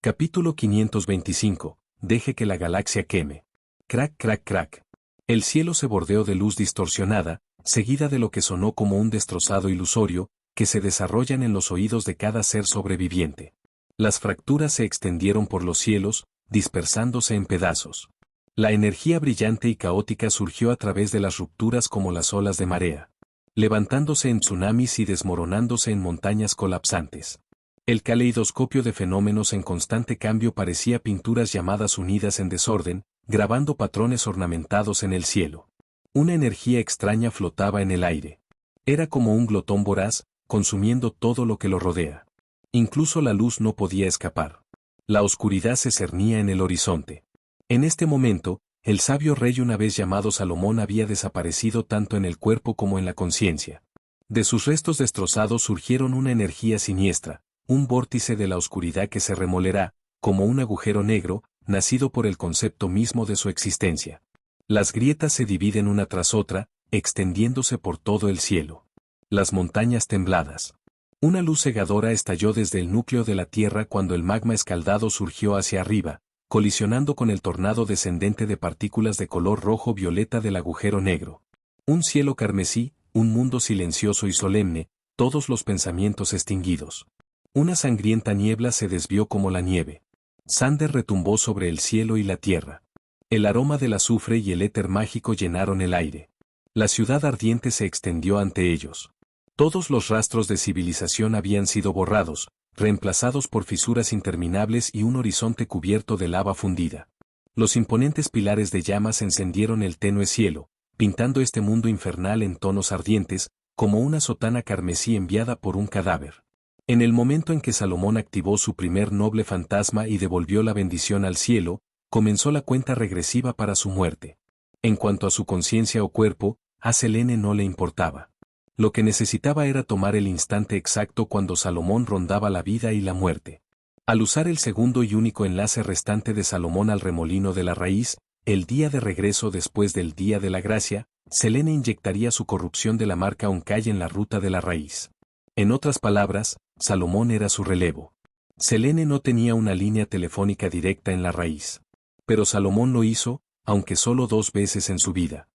Capítulo 525. Deje que la galaxia queme. Crack, crack, crack. El cielo se bordeó de luz distorsionada, seguida de lo que sonó como un destrozado ilusorio, que se desarrollan en los oídos de cada ser sobreviviente. Las fracturas se extendieron por los cielos, dispersándose en pedazos. La energía brillante y caótica surgió a través de las rupturas como las olas de marea. levantándose en tsunamis y desmoronándose en montañas colapsantes. El caleidoscopio de fenómenos en constante cambio parecía pinturas llamadas unidas en desorden, grabando patrones ornamentados en el cielo. Una energía extraña flotaba en el aire. Era como un glotón voraz, consumiendo todo lo que lo rodea. Incluso la luz no podía escapar. La oscuridad se cernía en el horizonte. En este momento, el sabio rey una vez llamado Salomón había desaparecido tanto en el cuerpo como en la conciencia. De sus restos destrozados surgieron una energía siniestra, un vórtice de la oscuridad que se remolerá, como un agujero negro, nacido por el concepto mismo de su existencia. Las grietas se dividen una tras otra, extendiéndose por todo el cielo. Las montañas tembladas. Una luz cegadora estalló desde el núcleo de la Tierra cuando el magma escaldado surgió hacia arriba, colisionando con el tornado descendente de partículas de color rojo-violeta del agujero negro. Un cielo carmesí, un mundo silencioso y solemne, todos los pensamientos extinguidos. Una sangrienta niebla se desvió como la nieve. Sander retumbó sobre el cielo y la tierra. El aroma del azufre y el éter mágico llenaron el aire. La ciudad ardiente se extendió ante ellos. Todos los rastros de civilización habían sido borrados, reemplazados por fisuras interminables y un horizonte cubierto de lava fundida. Los imponentes pilares de llamas encendieron el tenue cielo, pintando este mundo infernal en tonos ardientes, como una sotana carmesí enviada por un cadáver. En el momento en que Salomón activó su primer noble fantasma y devolvió la bendición al cielo, comenzó la cuenta regresiva para su muerte. En cuanto a su conciencia o cuerpo, a Selene no le importaba. Lo que necesitaba era tomar el instante exacto cuando Salomón rondaba la vida y la muerte. Al usar el segundo y único enlace restante de Salomón al remolino de la raíz, el día de regreso después del día de la gracia, Selene inyectaría su corrupción de la marca Onkai en la ruta de la raíz. En otras palabras, Salomón era su relevo. Selene no tenía una línea telefónica directa en la raíz. Pero Salomón lo hizo, aunque solo 2 veces en su vida.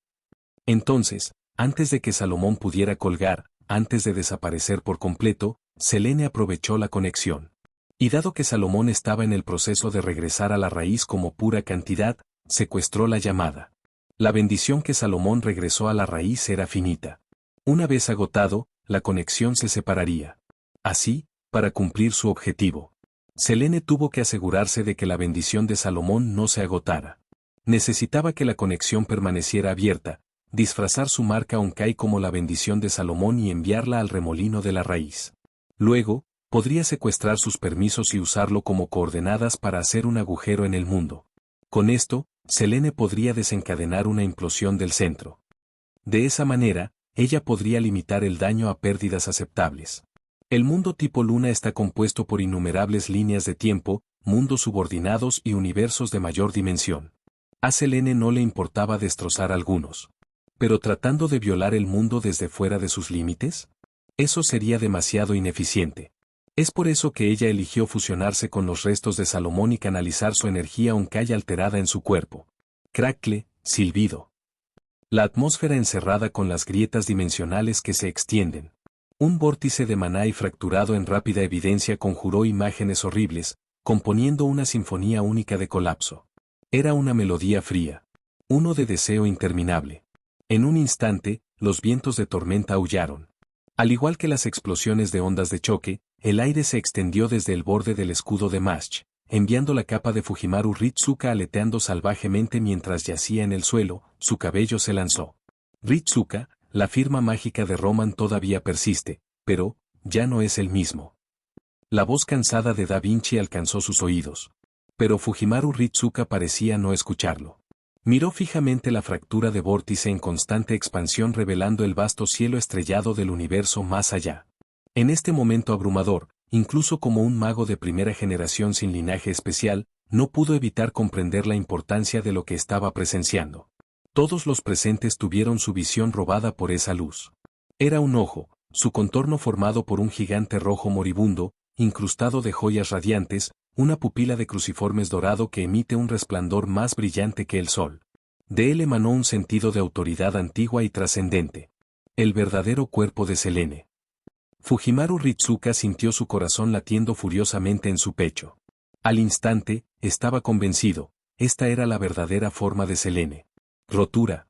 Entonces, antes de que Salomón pudiera colgar, antes de desaparecer por completo, Selene aprovechó la conexión. Y dado que Salomón estaba en el proceso de regresar a la raíz como pura cantidad, secuestró la llamada. La bendición que Salomón regresó a la raíz era finita. Una vez agotado, la conexión se separaría. Así, para cumplir su objetivo, Selene tuvo que asegurarse de que la bendición de Salomón no se agotara. Necesitaba que la conexión permaneciera abierta, disfrazar su marca Onkai como la bendición de Salomón y enviarla al remolino de la raíz. Luego, podría secuestrar sus permisos y usarlo como coordenadas para hacer un agujero en el mundo. Con esto, Selene podría desencadenar una implosión del centro. De esa manera, ella podría limitar el daño a pérdidas aceptables. El mundo tipo luna está compuesto por innumerables líneas de tiempo, mundos subordinados y universos de mayor dimensión. A Selene no le importaba destrozar algunos. ¿Pero tratando de violar el mundo desde fuera de sus límites? Eso sería demasiado ineficiente. Es por eso que ella eligió fusionarse con los restos de Salomón y canalizar su energía Onkai alterada en su cuerpo. Crackle, silbido. La atmósfera encerrada con las grietas dimensionales que se extienden. Un vórtice de maná y fracturado en rápida evidencia conjuró imágenes horribles, componiendo una sinfonía única de colapso. Era una melodía fría. Uno de deseo interminable. En un instante, los vientos de tormenta aullaron. Al igual que las explosiones de ondas de choque, el aire se extendió desde el borde del escudo de Mashch, enviando la capa de Fujimaru Ritsuka aleteando salvajemente mientras yacía en el suelo, su cabello se lanzó. Ritsuka, la firma mágica de Roman todavía persiste, pero, ya no es el mismo. La voz cansada de Da Vinci alcanzó sus oídos. Pero Fujimaru Ritsuka parecía no escucharlo. Miró fijamente la fractura de vórtice en constante expansión revelando el vasto cielo estrellado del universo más allá. En este momento abrumador, incluso como un mago de primera generación sin linaje especial, no pudo evitar comprender la importancia de lo que estaba presenciando. Todos los presentes tuvieron su visión robada por esa luz. Era un ojo, su contorno formado por un gigante rojo moribundo, incrustado de joyas radiantes, una pupila de cruciformes dorado que emite un resplandor más brillante que el sol. De él emanó un sentido de autoridad antigua y trascendente. El verdadero cuerpo de Selene. Fujimaru Ritsuka sintió su corazón latiendo furiosamente en su pecho. Al instante, estaba convencido, esta era la verdadera forma de Selene. Rotura.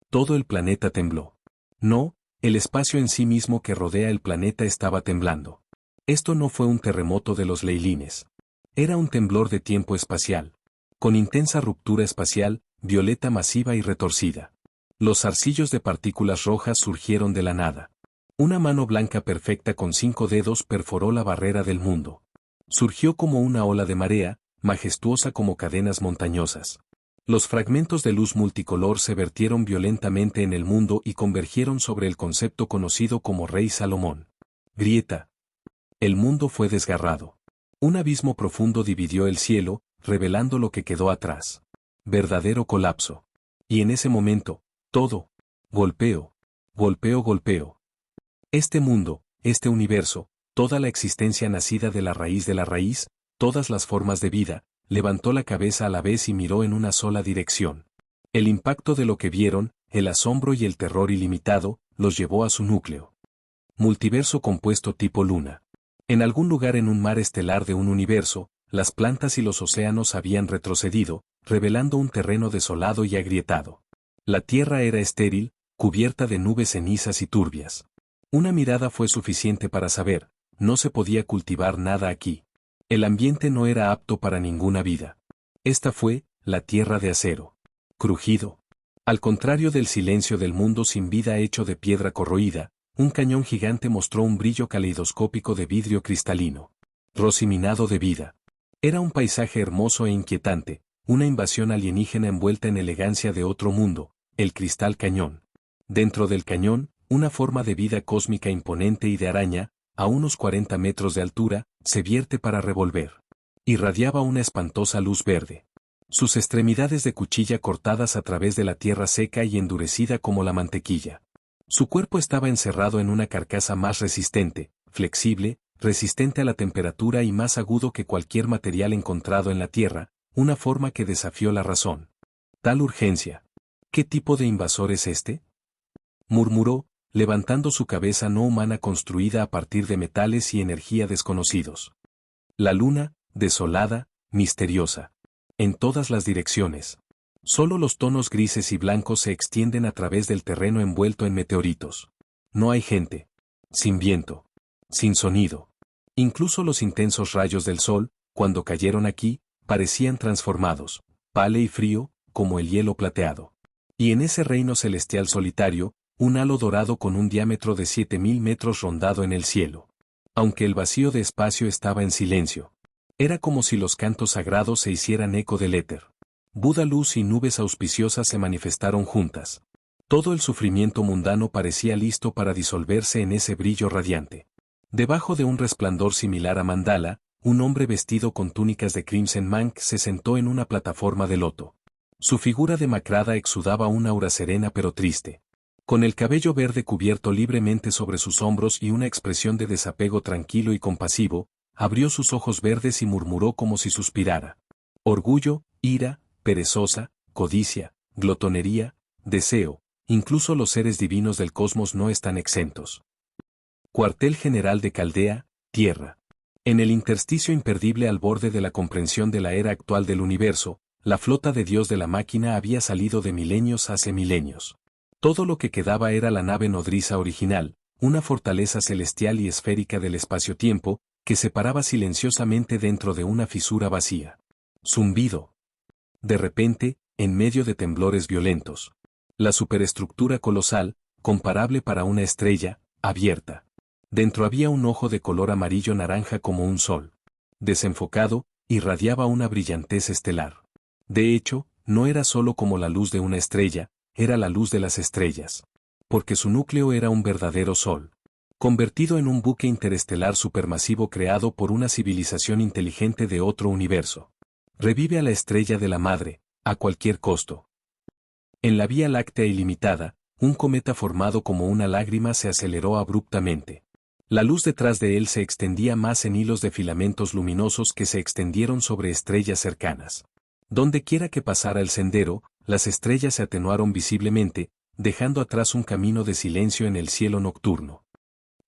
Todo el planeta tembló. No, El espacio en sí mismo que rodea el planeta estaba temblando. Esto no fue un terremoto de los leilines. Era un temblor de tiempo espacial. Con intensa ruptura espacial, violeta masiva y retorcida. Los zarcillos de partículas rojas surgieron de la nada. Una mano blanca perfecta con 5 dedos perforó la barrera del mundo. Surgió como una ola de marea, majestuosa como cadenas montañosas. Los fragmentos de luz multicolor se vertieron violentamente en el mundo y convergieron sobre el concepto conocido como Rey Salomón. Grieta. El mundo fue desgarrado. Un abismo profundo dividió el cielo, revelando lo que quedó atrás. Verdadero colapso. Y en ese momento, todo. Golpeo. Golpeo, golpeo. Este mundo, este universo, toda la existencia nacida de la raíz, todas las formas de vida, levantó la cabeza a la vez y miró en una sola dirección. El impacto de lo que vieron, el asombro y el terror ilimitado, los llevó a su núcleo. Multiverso compuesto tipo luna. En algún lugar en un mar estelar de un universo, las plantas y los océanos habían retrocedido, revelando un terreno desolado y agrietado. La tierra era estéril, cubierta de nubes cenizas y turbias. Una mirada fue suficiente para saber, no se podía cultivar nada aquí. El ambiente no era apto para ninguna vida. Esta fue, la tierra de acero. Crujido. Al contrario del silencio del mundo sin vida hecho de piedra corroída, un cañón gigante mostró un brillo caleidoscópico de vidrio cristalino. Rosiminado de vida. Era un paisaje hermoso e inquietante, una invasión alienígena envuelta en elegancia de otro mundo, el Cristal Cañón. Dentro del cañón, una forma de vida cósmica imponente y de araña, a unos 40 metros de altura, se vierte para revolver. Irradiaba una espantosa luz verde. Sus extremidades de cuchilla cortadas a través de la tierra seca y endurecida como la mantequilla. Su cuerpo estaba encerrado en una carcasa más resistente, flexible, resistente a la temperatura y más agudo que cualquier material encontrado en la tierra, una forma que desafió la razón. Tal urgencia. ¿Qué tipo de invasor es este?, murmuró, levantando su cabeza no humana construida a partir de metales y energía desconocidos. La luna, desolada, misteriosa. En todas las direcciones. Solo los tonos grises y blancos se extienden a través del terreno envuelto en meteoritos. No hay gente. Sin viento. Sin sonido. Incluso los intensos rayos del sol, cuando cayeron aquí, parecían transformados, pale y frío, como el hielo plateado. Y en ese reino celestial solitario, un halo dorado con un diámetro de 7000 metros rondado en el cielo. Aunque el vacío de espacio estaba en silencio. Era como si los cantos sagrados se hicieran eco del éter. Buda luz y nubes auspiciosas se manifestaron juntas. Todo el sufrimiento mundano parecía listo para disolverse en ese brillo radiante. Debajo de un resplandor similar a mandala, un hombre vestido con túnicas de crimson mank se sentó en una plataforma de loto. Su figura demacrada exudaba una aura serena pero triste. Con el cabello verde cubierto libremente sobre sus hombros y una expresión de desapego tranquilo y compasivo, abrió sus ojos verdes y murmuró como si suspirara. Orgullo, ira, perezosa, codicia, glotonería, deseo, incluso los seres divinos del cosmos no están exentos. Cuartel General de Caldea, Tierra. En el intersticio imperdible al borde de la comprensión de la era actual del universo, la flota de Dios de la máquina había salido de milenios hace milenios. Todo lo que quedaba era la nave nodriza original, una fortaleza celestial y esférica del espacio-tiempo, que se paraba silenciosamente dentro de una fisura vacía. Zumbido. De repente, en medio de temblores violentos. La superestructura colosal, comparable para una estrella, abierta. Dentro había un ojo de color amarillo-naranja como un sol. Desenfocado, irradiaba una brillantez estelar. De hecho, no era solo como la luz de una estrella, era la luz de las estrellas. Porque su núcleo era un verdadero sol. Convertido en un buque interestelar supermasivo creado por una civilización inteligente de otro universo. Revive a la estrella de la madre, a cualquier costo. En la Vía Láctea ilimitada, un cometa formado como una lágrima se aceleró abruptamente. La luz detrás de él se extendía más en hilos de filamentos luminosos que se extendieron sobre estrellas cercanas. Donde quiera que pasara el sendero, las estrellas se atenuaron visiblemente, dejando atrás un camino de silencio en el cielo nocturno.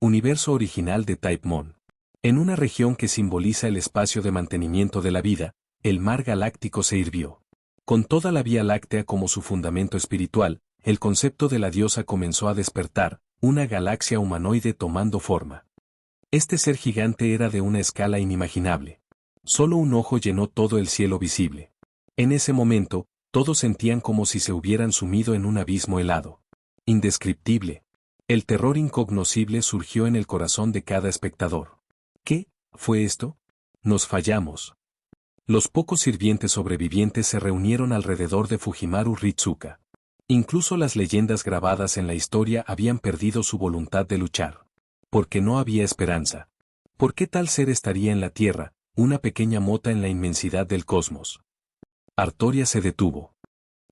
Universo original de Type Mon. En una región que simboliza el espacio de mantenimiento de la vida, el mar galáctico se hirvió. Con toda la Vía Láctea como su fundamento espiritual, el concepto de la diosa comenzó a despertar, una galaxia humanoide tomando forma. Este ser gigante era de una escala inimaginable. Solo un ojo llenó todo el cielo visible. En ese momento, todos sentían como si se hubieran sumido en un abismo helado. Indescriptible. El terror incognoscible surgió en el corazón de cada espectador. ¿Qué fue esto? Nos fallamos. Los pocos sirvientes sobrevivientes se reunieron alrededor de Fujimaru Ritsuka. Incluso las leyendas grabadas en la historia habían perdido su voluntad de luchar. Porque no había esperanza. ¿Por qué tal ser estaría en la Tierra, una pequeña mota en la inmensidad del cosmos? Artoria se detuvo.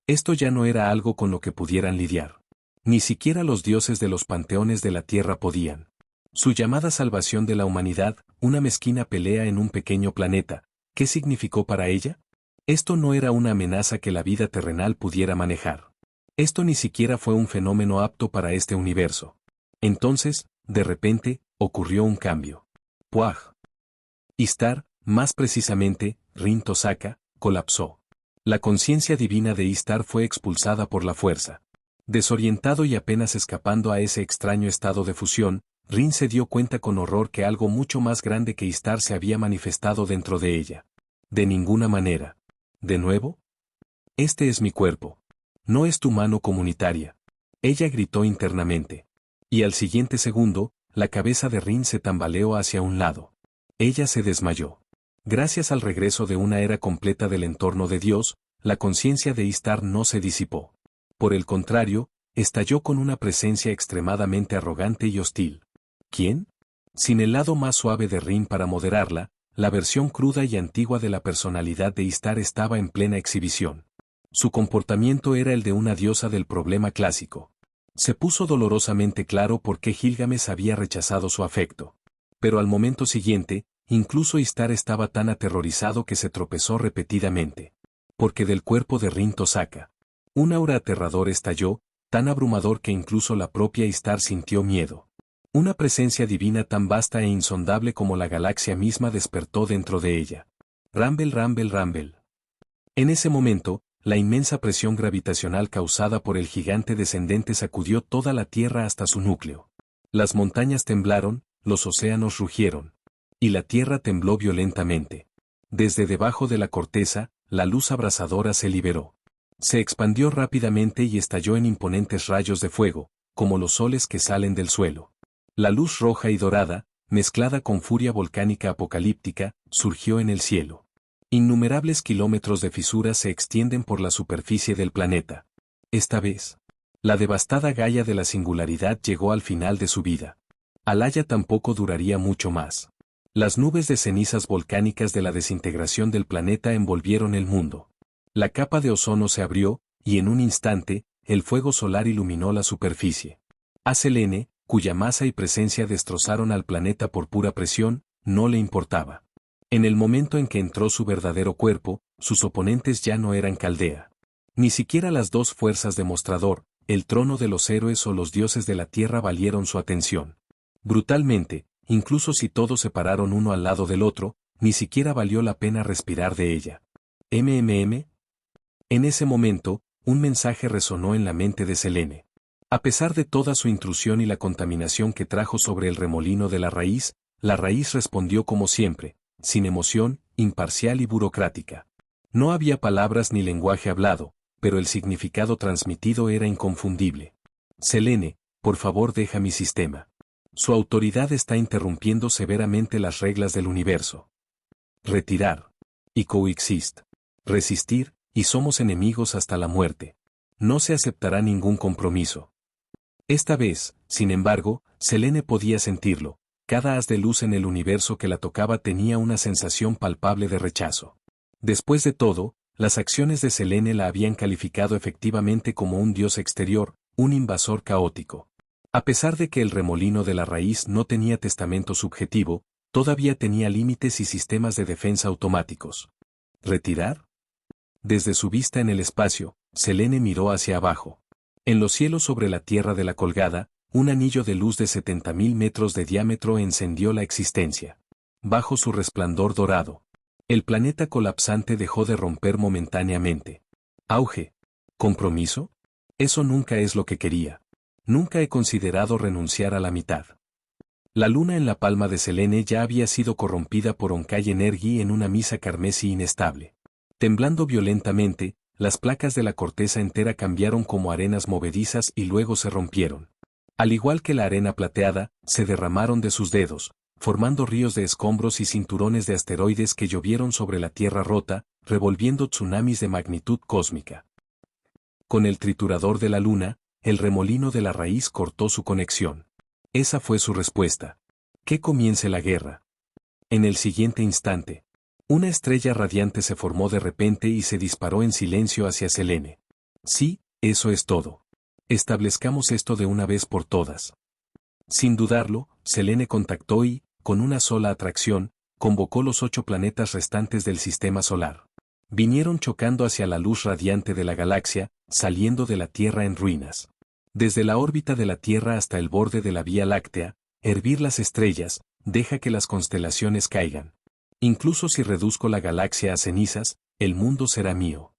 Esto ya no era algo con lo que pudieran lidiar. Ni siquiera los dioses de los panteones de la Tierra podían. Su llamada salvación de la humanidad, una mezquina pelea en un pequeño planeta, ¿qué significó para ella? Esto no era una amenaza que la vida terrenal pudiera manejar. Esto ni siquiera fue un fenómeno apto para este universo. Entonces, de repente, ocurrió un cambio. ¡Puaj! Istar, más precisamente, Rin Tosaka, colapsó. La conciencia divina de Istar fue expulsada por la fuerza. Desorientado y apenas escapando a ese extraño estado de fusión, Rin se dio cuenta con horror que algo mucho más grande que Istar se había manifestado dentro de ella. De ninguna manera. ¿De nuevo? Este es mi cuerpo. No es tu mano comunitaria. Ella gritó internamente. Y al siguiente segundo, la cabeza de Rin se tambaleó hacia un lado. Ella se desmayó. Gracias al regreso de una era completa del entorno de Dios, la conciencia de Istar no se disipó. Por el contrario, estalló con una presencia extremadamente arrogante y hostil. ¿Quién? Sin el lado más suave de Rin para moderarla, la versión cruda y antigua de la personalidad de Istar estaba en plena exhibición. Su comportamiento era el de una diosa del problema clásico. Se puso dolorosamente claro por qué Gilgamesh había rechazado su afecto. Pero al momento siguiente, incluso Istar estaba tan aterrorizado que se tropezó repetidamente. Porque del cuerpo de Rin Tosaka, un aura aterrador estalló, tan abrumador que incluso la propia Istar sintió miedo. Una presencia divina tan vasta e insondable como la galaxia misma despertó dentro de ella. Rumble, rumble, rumble. En ese momento, la inmensa presión gravitacional causada por el gigante descendente sacudió toda la Tierra hasta su núcleo. Las montañas temblaron, los océanos rugieron. Y la Tierra tembló violentamente. Desde debajo de la corteza, la luz abrasadora se liberó. Se expandió rápidamente y estalló en imponentes rayos de fuego, como los soles que salen del suelo. La luz roja y dorada, mezclada con furia volcánica apocalíptica, surgió en el cielo. Innumerables kilómetros de fisuras se extienden por la superficie del planeta. Esta vez, la devastada Gaia de la singularidad llegó al final de su vida. Alaya tampoco duraría mucho más. Las nubes de cenizas volcánicas de la desintegración del planeta envolvieron el mundo. La capa de ozono se abrió, y en un instante, el fuego solar iluminó la superficie. A Selene, cuya masa y presencia destrozaron al planeta por pura presión, no le importaba. En el momento en que entró su verdadero cuerpo, sus oponentes ya no eran Caldea. Ni siquiera las dos fuerzas de Mostrador, el trono de los héroes o los dioses de la tierra valieron su atención. Brutalmente, incluso si todos se pararon uno al lado del otro, ni siquiera valió la pena respirar de ella. ¿MMM? En ese momento, un mensaje resonó en la mente de Selene. A pesar de toda su intrusión y la contaminación que trajo sobre el remolino de la raíz respondió como siempre, sin emoción, imparcial y burocrática. No había palabras ni lenguaje hablado, pero el significado transmitido era inconfundible. Selene, por favor deja mi sistema. Su autoridad está interrumpiendo severamente las reglas del universo. Retirar. Y coexist. Resistir, y somos enemigos hasta la muerte. No se aceptará ningún compromiso. Esta vez, sin embargo, Selene podía sentirlo. Cada haz de luz en el universo que la tocaba tenía una sensación palpable de rechazo. Después de todo, las acciones de Selene la habían calificado efectivamente como un dios exterior, un invasor caótico. A pesar de que el remolino de la raíz no tenía testamento subjetivo, todavía tenía límites y sistemas de defensa automáticos. ¿Retirar? Desde su vista en el espacio, Selene miró hacia abajo. En los cielos sobre la tierra de la colgada, un anillo de luz de 70.000 metros de diámetro encendió la existencia. Bajo su resplandor dorado, el planeta colapsante dejó de romper momentáneamente. Auge. ¿Compromiso? Eso nunca es lo que quería. Nunca he considerado renunciar a la mitad. La luna en la palma de Selene ya había sido corrompida por Oncay Energy en una misa carmesí inestable. Temblando violentamente, las placas de la corteza entera cambiaron como arenas movedizas y luego se rompieron. Al igual que la arena plateada, se derramaron de sus dedos, formando ríos de escombros y cinturones de asteroides que llovieron sobre la Tierra rota, revolviendo tsunamis de magnitud cósmica. Con el triturador de la luna, el remolino de la raíz cortó su conexión. Esa fue su respuesta. Que comience la guerra. En el siguiente instante, una estrella radiante se formó de repente y se disparó en silencio hacia Selene. Sí, eso es todo. Establezcamos esto de una vez por todas. Sin dudarlo, Selene contactó y, con una sola atracción, convocó los 8 planetas restantes del sistema solar. Vinieron chocando hacia la luz radiante de la galaxia, saliendo de la Tierra en ruinas. Desde la órbita de la Tierra hasta el borde de la Vía Láctea, hervir las estrellas, deja que las constelaciones caigan. Incluso si reduzco la galaxia a cenizas, el mundo será mío.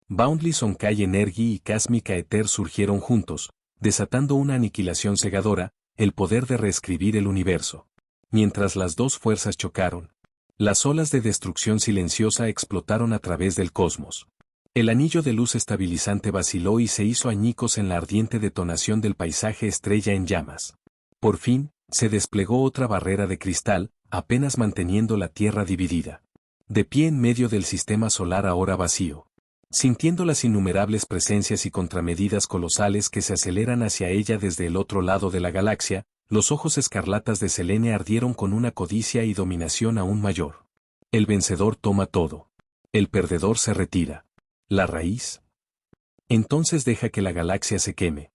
Boundless Oncay Energy y Cásmica Ether surgieron juntos, desatando una aniquilación cegadora, el poder de reescribir el universo. Mientras las dos fuerzas chocaron, las olas de destrucción silenciosa explotaron a través del cosmos. El anillo de luz estabilizante vaciló y se hizo añicos en la ardiente detonación del paisaje estrella en llamas. Por fin, se desplegó otra barrera de cristal, apenas manteniendo la Tierra dividida. De pie en medio del sistema solar ahora vacío. Sintiendo las innumerables presencias y contramedidas colosales que se aceleran hacia ella desde el otro lado de la galaxia, los ojos escarlatas de Selene ardieron con una codicia y dominación aún mayor. El vencedor toma todo. El perdedor se retira. ¿La raíz? Entonces deja que la galaxia se queme.